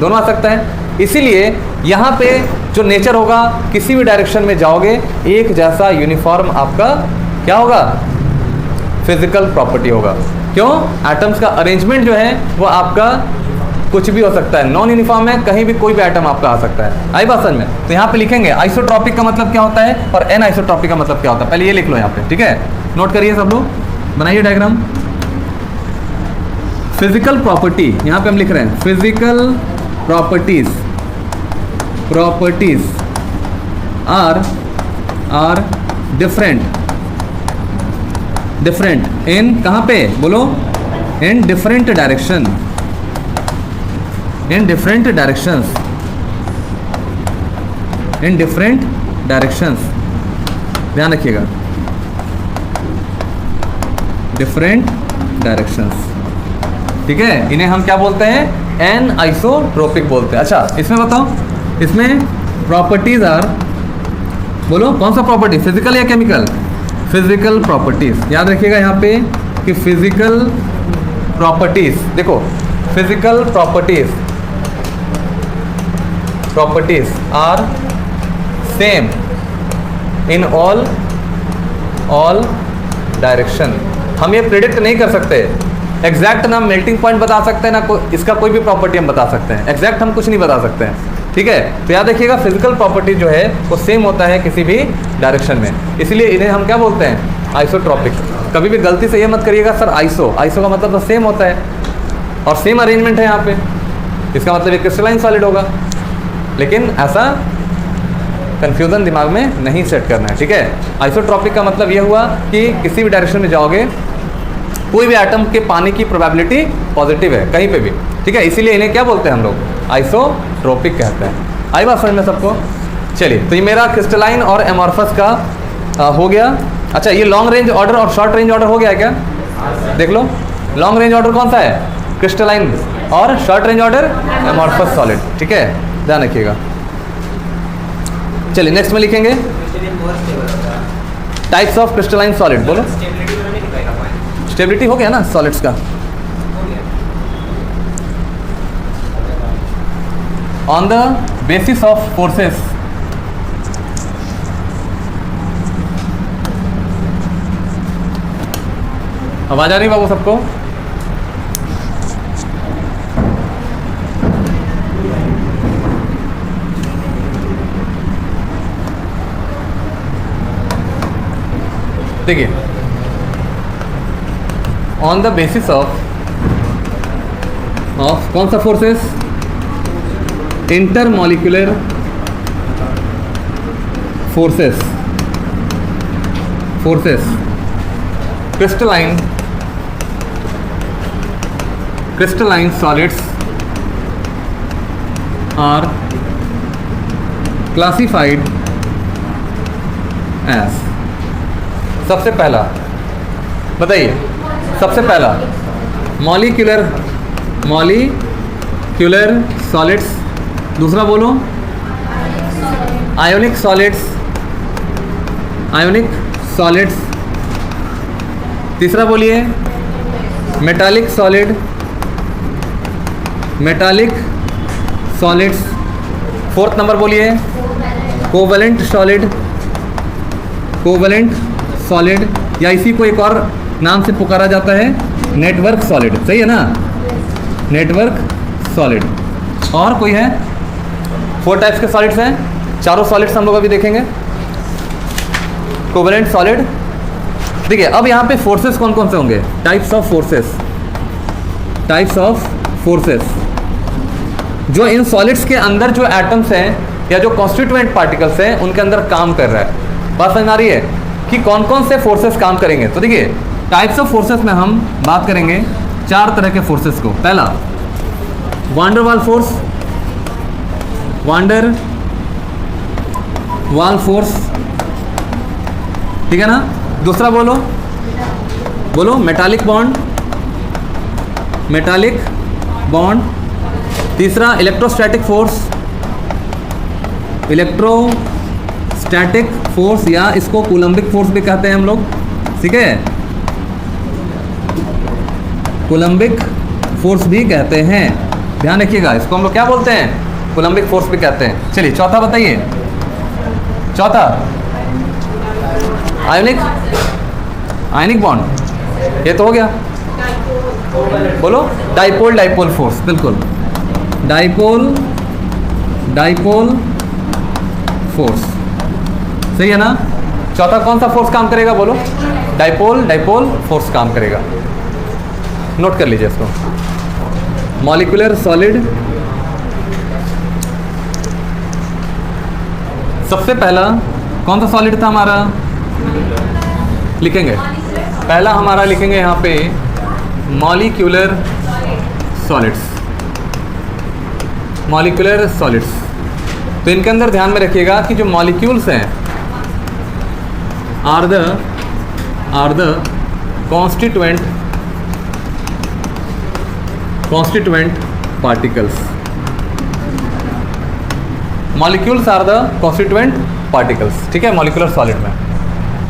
दोनों आ सकता है। इसीलिए यहाँ पे जो नेचर होगा, किसी भी डायरेक्शन में जाओगे एक जैसा यूनिफॉर्म आपका क्या होगा? फिजिकल प्रॉपर्टी होगा। क्यों? एटम्स का अरेंजमेंट जो है वो आपका कुछ भी हो सकता है, नॉन यूनिफॉर्म है, कहीं भी कोई भी एटम आपका आ सकता है। आई बात समझ में? तो यहाँ पे लिखेंगे आइसोट्रॉपिक का मतलब क्या होता है और एन आइसोट्रॉपिक का मतलब क्या होता है, पहले ये लिख लो यहाँ पे। ठीक है, नोट करिए सब लोग, बनाइए डायग्राम। फिजिकल प्रॉपर्टी यहाँ पे हम लिख रहे हैं, physical properties are different in, कहाँ पे बोलो? In different directions, in different directions, ध्यान रखिएगा, डिफरेंट डायरेक्शंस। ठीक है, इन्हें हम क्या बोलते हैं? एन आइसोट्रोपिक बोलते हैं। अच्छा, इसमें बताओ, इसमें प्रॉपर्टीज आर, बोलो कौन सा प्रॉपर्टी, फिजिकल या केमिकल? Physical properties. याद रखिएगा यहाँ पे कि फिजिकल प्रॉपर्टीज, देखो physical properties are same in all direction. हम ये प्रिडिक्ट नहीं कर सकते एग्जैक्ट, ना मेल्टिंग पॉइंट बता सकते हैं, ना इसका कोई भी प्रॉपर्टी हम बता सकते हैं, एग्जैक्ट हम कुछ नहीं बता सकते हैं। ठीक है, तो याद रखिएगा फिजिकल प्रॉपर्टी जो है वो सेम होता है किसी भी डायरेक्शन में, इसलिए इन्हें हम क्या बोलते हैं? आइसोट्रॉपिक। कभी भी गलती से ये मत करिएगा सर आइसो का मतलब तो सेम होता है और सेम अरेंजमेंट है यहाँ पे, इसका मतलब ये क्रिस्टलाइन सॉलिड होगा, लेकिन ऐसा कन्फ्यूज़न दिमाग में नहीं सेट करना है। ठीक है, आइसोट्रॉपिक का मतलब ये हुआ कि किसी भी डायरेक्शन में जाओगे कोई भी एटम के पाने की प्रोबेबिलिटी पॉजिटिव है कहीं पे भी। ठीक है, इसीलिए इन्हें क्या बोलते हैं हम लोग? आइसोट्रोपिक कहते हैं। आई बात समझ में सबको? चलिए, तो ये मेरा क्रिस्टलाइन और एमॉर्फस का हो गया। अच्छा, ये लॉन्ग रेंज ऑर्डर और शॉर्ट रेंज ऑर्डर हो गया है क्या? देख लो, लॉन्ग रेंज ऑर्डर कौन सा है? क्रिस्टलाइन, और short range order amorphous solid. ठीक है, ध्यान रखिएगा। चलिए नेक्स्ट में लिखेंगे टाइप्स ऑफ क्रिस्टलाइन सॉलिड। बोलो, स्टेबिलिटी हो गया ना सॉलिड्स का? On the basis of forces, आवाज आ रही बाबू सबको? देखिए, ऑन द बेसिस ऑफ कौन सा forces? Intermolecular forces crystalline solids are classified as, सबसे पहला बताइए, सबसे पहला मॉलिक्यूलर सॉलिड्स, दूसरा बोलो आयोनिक सॉलिड्स, आयोनिक सॉलिड्स, तीसरा बोलिए metallic solid, metallic solids, fourth number बोलिए कोवलेंट सॉलिड, कोवलेंट सॉलिड, या इसी को एक और नाम से पुकारा जाता है नेटवर्क सॉलिड, सही है ना, नेटवर्क सॉलिड। और कोई है? 4 टाइप्स के सॉलिड्स हैं, चारों सॉलिड्स हम लोग अभी देखेंगे। कोवलेंट सॉलिड, देखिए अब यहाँ पे फोर्सेस कौन कौन से होंगे, types of forces, types of forces, जो इन सॉलिड्स के अंदर जो एटम्स हैं या जो कॉन्स्टिट्यूएंट पार्टिकल्स हैं उनके अंदर काम कर रहा है। बात समझ आ रही है कि कौन कौन से फोर्सेस काम करेंगे। तो देखिए टाइप्स ऑफ फोर्सेस में हम बात करेंगे 4 तरह के फोर्सेस को। पहला वांडर वाल फोर्स, वांडर वाल फोर्स, ठीक है ना। दूसरा बोलो, बोलो मेटालिक बॉन्ड, मेटालिक बॉन्ड। तीसरा इलेक्ट्रोस्टैटिक फोर्स, इलेक्ट्रोस्टैटिक फोर्स, या इसको कूलम्बिक फोर्स भी कहते हैं हम लोग, ठीक है, कूलम्बिक फोर्स भी कहते हैं, ध्यान रखिएगा, इसको हम लोग क्या बोलते हैं, कूलम्बिक फोर्स भी कहते हैं। चलिए चौथा बताइए, चौथा आयोनिक, आयोनिक बॉन्ड, ये तो हो गया। बोलो डाइपोल, डाइपोल फोर्स, बिल्कुल डाइपोल, डाइपोल फोर्स, सही है ना। चौथा कौन सा फोर्स काम करेगा, बोलो डाइपोल, डाइपोल फोर्स काम करेगा। नोट कर लीजिए इसको। मॉलिक्यूलर सॉलिड, सबसे पहला कौन सा सॉलिड था हमारा, लिखेंगे पहला हमारा, लिखेंगे यहाँ पे मॉलिक्यूलर सॉलिड्स, मॉलिक्यूलर सॉलिड्स। तो इनके अंदर ध्यान में रखिएगा कि जो मॉलिक्यूल्स हैं are the constituent particles, molecules are the constituent particles, ठीक है, मॉलिक्यूलर सॉलिड में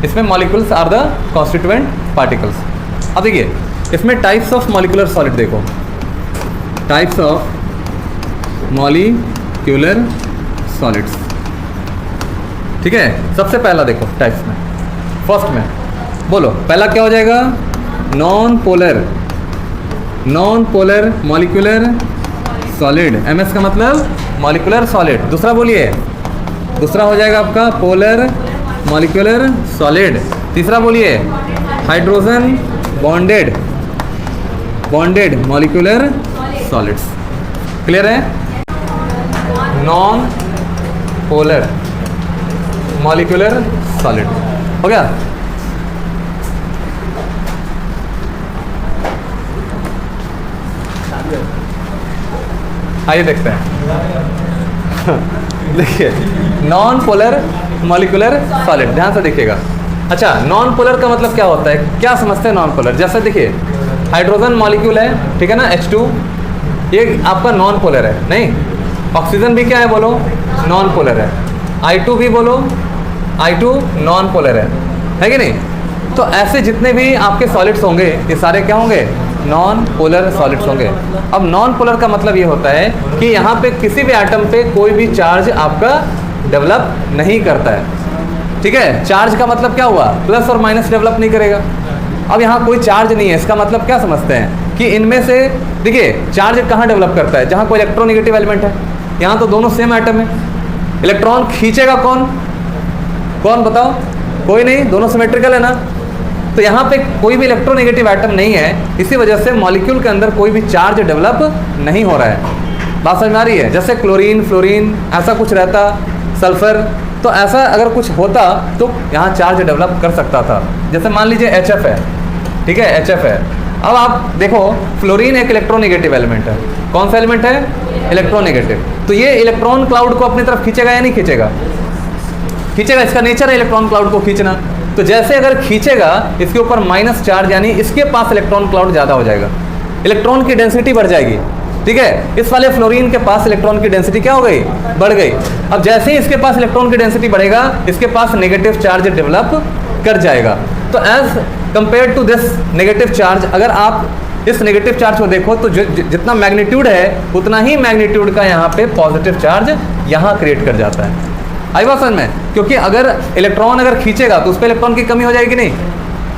इसमें molecules are the constituent particles. अब देखिए इसमें टाइप्स ऑफ मॉलिक्यूलर सॉलिड देखो, टाइप्स ऑफ मॉलिक्यूलर सॉलिड्स, ठीक है। सबसे पहला देखो टाइप्स में, फर्स्ट में बोलो पहला क्या हो जाएगा, non polar, non polar molecular solid, MS का मतलब मॉलिक्यूलर सॉलिड। दूसरा बोलिए, दूसरा हो जाएगा आपका पोलर मॉलिक्यूलर सॉलिड। तीसरा बोलिए hydrogen bonded, bonded molecular solids, clear है। नॉन पोलर मॉलिक्यूलर सॉलिड हो गया। आइए देखते हैं देखिए नॉन पोलर मॉलिक्यूलर सॉलिड, ध्यान से देखिएगा। अच्छा नॉन पोलर का मतलब क्या होता है, क्या समझते हैं नॉन पोलर। जैसे देखिए हाइड्रोजन मॉलिक्यूल है, ठीक है ना, H2, ये आपका नॉन पोलर है, नहीं। ऑक्सीजन भी क्या है बोलो, नॉन पोलर है। I2 भी बोलो, I2 नॉन पोलर है कि नहीं। तो ऐसे जितने भी आपके सॉलिड्स होंगे ये सारे क्या होंगे, नॉन पोलर सॉलिड्स होंगे। अब नॉन पोलर का मतलब ये होता है कि यहाँ पे किसी भी एटम पे कोई भी चार्ज आपका डेवलप नहीं करता है, ठीक है। चार्ज का मतलब क्या हुआ, प्लस और माइनस डेवलप नहीं करेगा। अब यहाँ कोई चार्ज नहीं है, इसका मतलब क्या समझते हैं कि इनमें से देखिए चार्ज कहाँ डेवलप करता है, जहाँ कोई इलेक्ट्रोनेगेटिव एलिमेंट है। यहाँ तो दोनों सेम एटम है, इलेक्ट्रॉन खींचेगा कौन, कौन बताओ, कोई नहीं, दोनों सिमेट्रिकल है ना। तो यहाँ पे कोई भी इलेक्ट्रोनेगेटिव एटम नहीं है, इसी वजह से मॉलिक्यूल के अंदर कोई भी चार्ज डेवलप नहीं हो रहा है। बात समझ में आ रही है। जैसे क्लोरीन, फ्लोरीन ऐसा कुछ रहता, सल्फर, तो ऐसा अगर कुछ होता तो यहाँ चार्ज डेवलप कर सकता था। जैसे मान लीजिए HF है, ठीक है, HF है। अब आप देखो फ्लोरीन एक इलेक्ट्रोनेगेटिव एलिमेंट है, कौन सा एलिमेंट है, इलेक्ट्रोनेगेटिव। तो ये इलेक्ट्रॉन क्लाउड को अपनी तरफ खींचेगा या नहीं खींचेगा, खींचेगा, इसका नेचर है इलेक्ट्रॉन क्लाउड को खींचना। तो जैसे अगर खींचेगा इसके ऊपर माइनस चार्ज, यानी इसके पास इलेक्ट्रॉन क्लाउड ज़्यादा हो जाएगा, इलेक्ट्रॉन की डेंसिटी बढ़ जाएगी। ठीक है। इस वाले फ्लोरीन के पास इलेक्ट्रॉन की डेंसिटी क्या हो गई, बढ़ गई। अब जैसे ही इसके पास इलेक्ट्रॉन की डेंसिटी बढ़ेगा, इसके पास नेगेटिव चार्ज डेवलप कर जाएगा। तो as compare to this negative charge, अगर आप इस नेगेटिव चार्ज को देखो तो जितना मैग्नीट्यूड है उतना ही मैग्नीट्यूड का यहाँ पे पॉजिटिव चार्ज यहाँ क्रिएट कर जाता है। आई बात समझ में? क्योंकि अगर इलेक्ट्रॉन अगर खींचेगा तो उस पर इलेक्ट्रॉन की कमी हो जाएगी नहीं,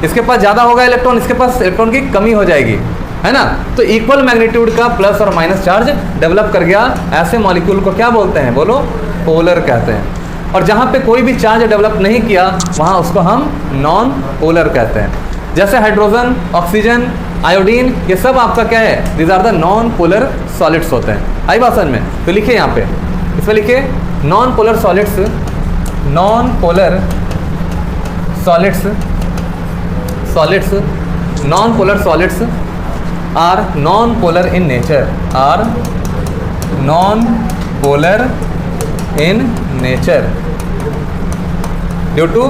इसके पास ज़्यादा होगा इलेक्ट्रॉन, इसके पास इलेक्ट्रॉन की कमी हो जाएगी, है ना। तो इक्वल मैग्नीट्यूड का प्लस और माइनस चार्ज डेवलप कर गया, ऐसे मॉलिक्यूल को क्या बोलते हैं, बोलो, पोलर कहते हैं। और जहाँ पे कोई भी चार्ज डेवलप नहीं किया वहाँ उसको हम नॉन पोलर कहते हैं। जैसे हाइड्रोजन, ऑक्सीजन, आयोडीन, ये सब आपका क्या है, these are the non polar solids होते हैं। आई बात समझ में? तो लिखिए यहाँ पे, इसमें लिखिए non polar solids, non polar solids, solids, non polar solids are non polar in nature, are non polar in nature due to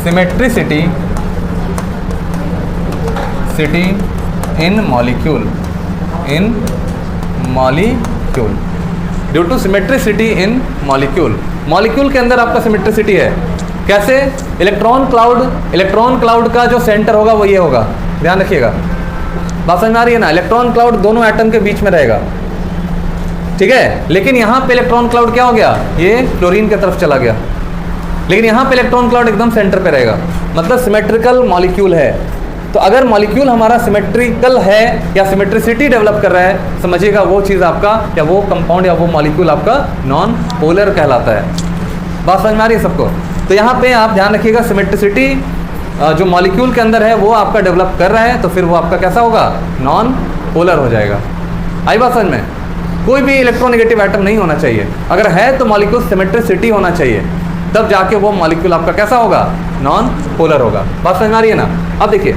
symmetricity in molecule, due to symmetricity in molecule. Molecule के अंदर आपका symmetricity है। कैसे? Electron cloud का जो centre होगा वो ये होगा, ध्यान रखिएगा, बात समझ में आ रही है ना। इलेक्ट्रॉन क्लाउड दोनों एटम के बीच में रहेगा, ठीक है। लेकिन यहाँ पे इलेक्ट्रॉन क्लाउड क्या हो गया, ये क्लोरीन की तरफ चला गया, लेकिन यहाँ पे इलेक्ट्रॉन क्लाउड एकदम सेंटर पे रहेगा, मतलब सिमेट्रिकल मॉलिक्यूल है। तो अगर मॉलिक्यूल हमारा सिमेट्रिकल है या सिमेट्रिसिटी डेवलप कर रहा है, समझिएगा वो चीज़ आपका या वो कंपाउंड या वो मॉलिक्यूल आपका नॉन पोलर कहलाता है। बात समझ में आ रही है सबको? तो यहाँ पे आप ध्यान रखिएगा, सिमेट्रिसिटी जो मॉलिक्यूल के अंदर है वो आपका डेवलप कर रहा है, तो फिर वो आपका कैसा होगा, नॉन पोलर हो जाएगा। आई बात समझ में? कोई भी इलेक्ट्रोनेगेटिव एटम नहीं होना चाहिए, अगर है तो मॉलिक्यूल सिमेट्रिसिटी होना चाहिए, तब जाके वो मॉलिक्यूल आपका कैसा होगा, नॉन पोलर होगा। बात समझ में आ रही है ना? अब देखिए,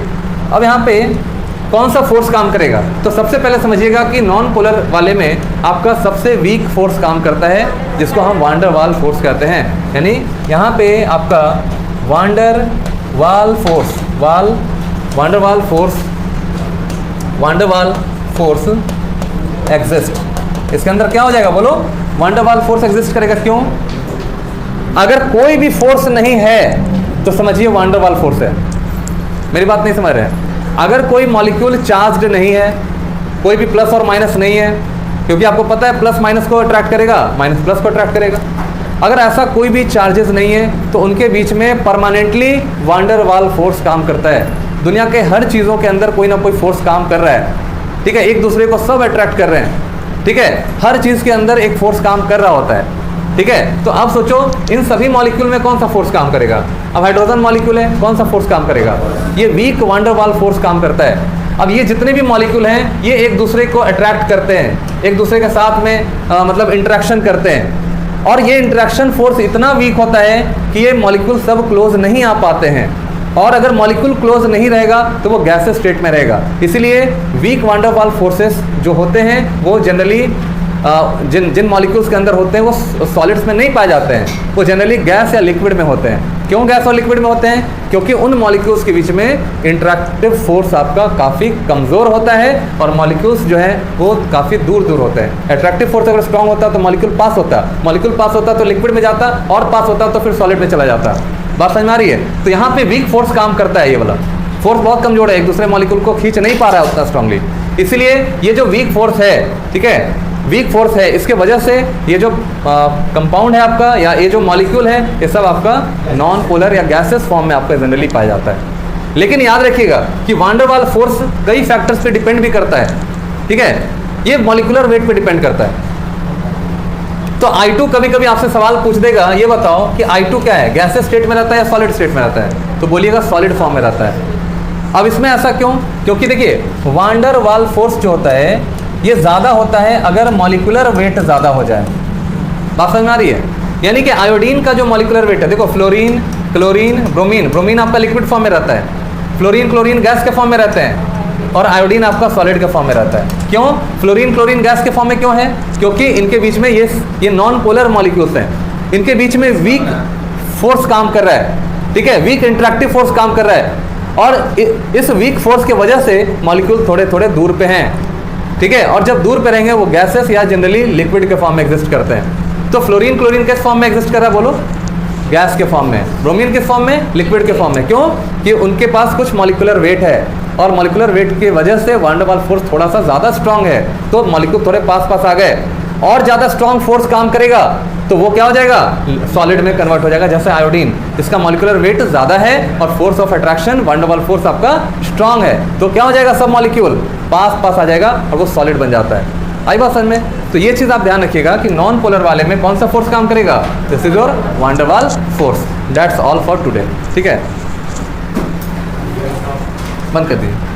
अब यहाँ पे कौन सा फोर्स काम करेगा, तो सबसे पहले समझिएगा कि नॉन पोलर वाले में आपका सबसे वीक फोर्स काम करता है, जिसको हम वांडर वाल फोर्स कहते हैं। यानी यहाँ पे आपका वांडर वाल फोर्स एग्जिस्ट। इसके अंदर क्या हो जाएगा, बोलो, वांडर वाल फोर्स एग्जिस्ट करेगा। क्यों? अगर कोई भी फोर्स नहीं है तो समझिए वांडर वाल फोर्स है। मेरी बात नहीं समझ रहे हैं? अगर कोई मॉलिक्यूल चार्ज्ड नहीं है, कोई भी प्लस और माइनस नहीं है, क्योंकि आपको पता है प्लस माइनस को अट्रैक्ट करेगा, माइनस प्लस को अट्रैक्ट करेगा। अगर ऐसा कोई भी चार्जेस नहीं है तो उनके बीच में परमानेंटली वांडर वाल फोर्स काम करता है। दुनिया के हर चीज़ों के अंदर कोई ना कोई फोर्स काम कर रहा है, ठीक है। एक दूसरे को सब अट्रैक्ट कर रहे हैं, ठीक है। हर चीज़ के अंदर एक फोर्स काम कर रहा होता है, ठीक है। तो अब सोचो इन सभी मॉलिक्यूल में कौन सा फोर्स काम करेगा। अब हाइड्रोजन मॉलिक्यूल है, कौन सा फोर्स काम करेगा, ये वीक वांडर वाल फोर्स काम करता है। अब ये जितने भी मॉलिक्यूल हैं ये एक दूसरे को अट्रैक्ट करते हैं, एक दूसरे के साथ में मतलब इंटरेक्शन करते हैं, और ये इंटरेक्शन फोर्स इतना वीक होता है कि ये मॉलिक्यूल सब क्लोज नहीं आ पाते हैं। और अगर मॉलिक्यूल क्लोज नहीं रहेगा तो वो गैसेस स्टेट में रहेगा। इसीलिए वीक वांडर वाल फोर्सेस जो होते हैं वो जनरली जिन मॉलिक्यूल्स के अंदर होते हैं वो सॉलिड्स में नहीं पाए जाते हैं, वो जनरली गैस या लिक्विड में होते हैं। क्यों गैस और लिक्विड में होते हैं? क्योंकि उन मॉलिक्यूल्स के बीच में इंटरैक्टिव फोर्स आपका काफ़ी कमज़ोर होता है और मॉलिक्यूल्स जो है वो काफ़ी दूर दूर होते हैं। अट्रैक्टिव फोर्स अगर स्ट्रांग होता है तो मॉलिक्यूल पास होता है, मॉलिक्यूल पास होता है तो लिक्विड में जाता, और पास होता है तो फिर सॉलिड में चला जाता। बात समझ में आ रही है? तो यहाँ पे वीक फोर्स काम करता है, ये वाला फोर्स बहुत कमजोर है, एक दूसरे मॉलिक्यूल को खींच नहीं पा रहा है उतना स्ट्रांगली। इसीलिए ये जो वीक फोर्स है, ठीक है, वीक फोर्स है, इसके वजह से ये जो कंपाउंड है आपका या ये जो मॉलिक्यूल है ये सब आपका नॉन पोलर या गैसेस फॉर्म में आपका जनरली पाया जाता है। लेकिन याद रखिएगा कि वांडर वाल फोर्स कई फैक्टर्स पे डिपेंड भी करता है, ठीक है। ये मॉलिक्यूलर वेट पे डिपेंड करता है। तो I2 कभी कभी आपसे सवाल पूछ देगा, ये बताओ कि I2 क्या है, गैसेस स्टेट में रहता है या सॉलिड स्टेट में रहता है? तो बोलिएगा सॉलिड फॉर्म में रहता है। अब इसमें ऐसा क्यों? क्योंकि देखिए वांडर वाल फोर्स जो होता है ये ज़्यादा होता है अगर मॉलिक्यूलर वेट ज़्यादा हो जाए। बात समझ में आ रही है? यानी कि आयोडीन का जो मॉलिक्यूलर वेट है, देखो फ्लोरीन, क्लोरीन, ब्रोमीन, ब्रोमीन आपका लिक्विड फॉर्म में रहता है, फ्लोरीन क्लोरीन गैस के फॉर्म में रहते हैं, और आयोडीन आपका सॉलिड के फॉर्म में रहता है। क्यों फ्लोरीन क्लोरीन गैस के फॉर्म में क्यों है? क्योंकि इनके बीच में ये नॉन पोलर मॉलिक्यूल्स हैं, इनके बीच में वीक फोर्स काम कर रहा है, ठीक है, वीक इंटरेक्टिव फोर्स काम कर रहा है, और इस वीक फोर्स की वजह से मॉलिक्यूल थोड़े थोड़े दूर पे हैं, ठीक है, और जब दूर पे रहेंगे वो गैसेस या जनरली लिक्विड के फॉर्म में एग्जिस्ट करते हैं। तो फ्लोरीन क्लोरीन किस फॉर्म में एग्जिस्ट कर रहा है बोलो? गैस के फॉर्म में। ब्रोमीन किस फॉर्म में? लिक्विड के फॉर्म में। क्यों? कि उनके पास कुछ मॉलिक्यूलर वेट है, और मॉलिक्यूलर वेट की वजह से वैन डर वाल्स फोर्स थोड़ा सा ज़्यादा स्ट्रांग है, तो मॉलिक्यूल थोड़े पास पास आ गए, और ज़्यादा स्ट्रांग फोर्स काम करेगा तो वो क्या हो जाएगा? सॉलिड में कन्वर्ट हो जाएगा। जैसे आयोडीन, इसका मॉलिक्यूलर वेट ज़्यादा है और force of attraction van der Waals force आपका स्ट्रांग है, तो क्या हो जाएगा? सब मॉलिक्यूल पास पास आ जाएगा और वो सॉलिड बन जाता है। आई बात समझ में? तो ये चीज़ आप ध्यान रखिएगा कि नॉन पोलर वाले में कौन सा फोर्स काम करेगा? This is your van der Waals force. That's all for today. ठीक है, बंद कर दीजिए।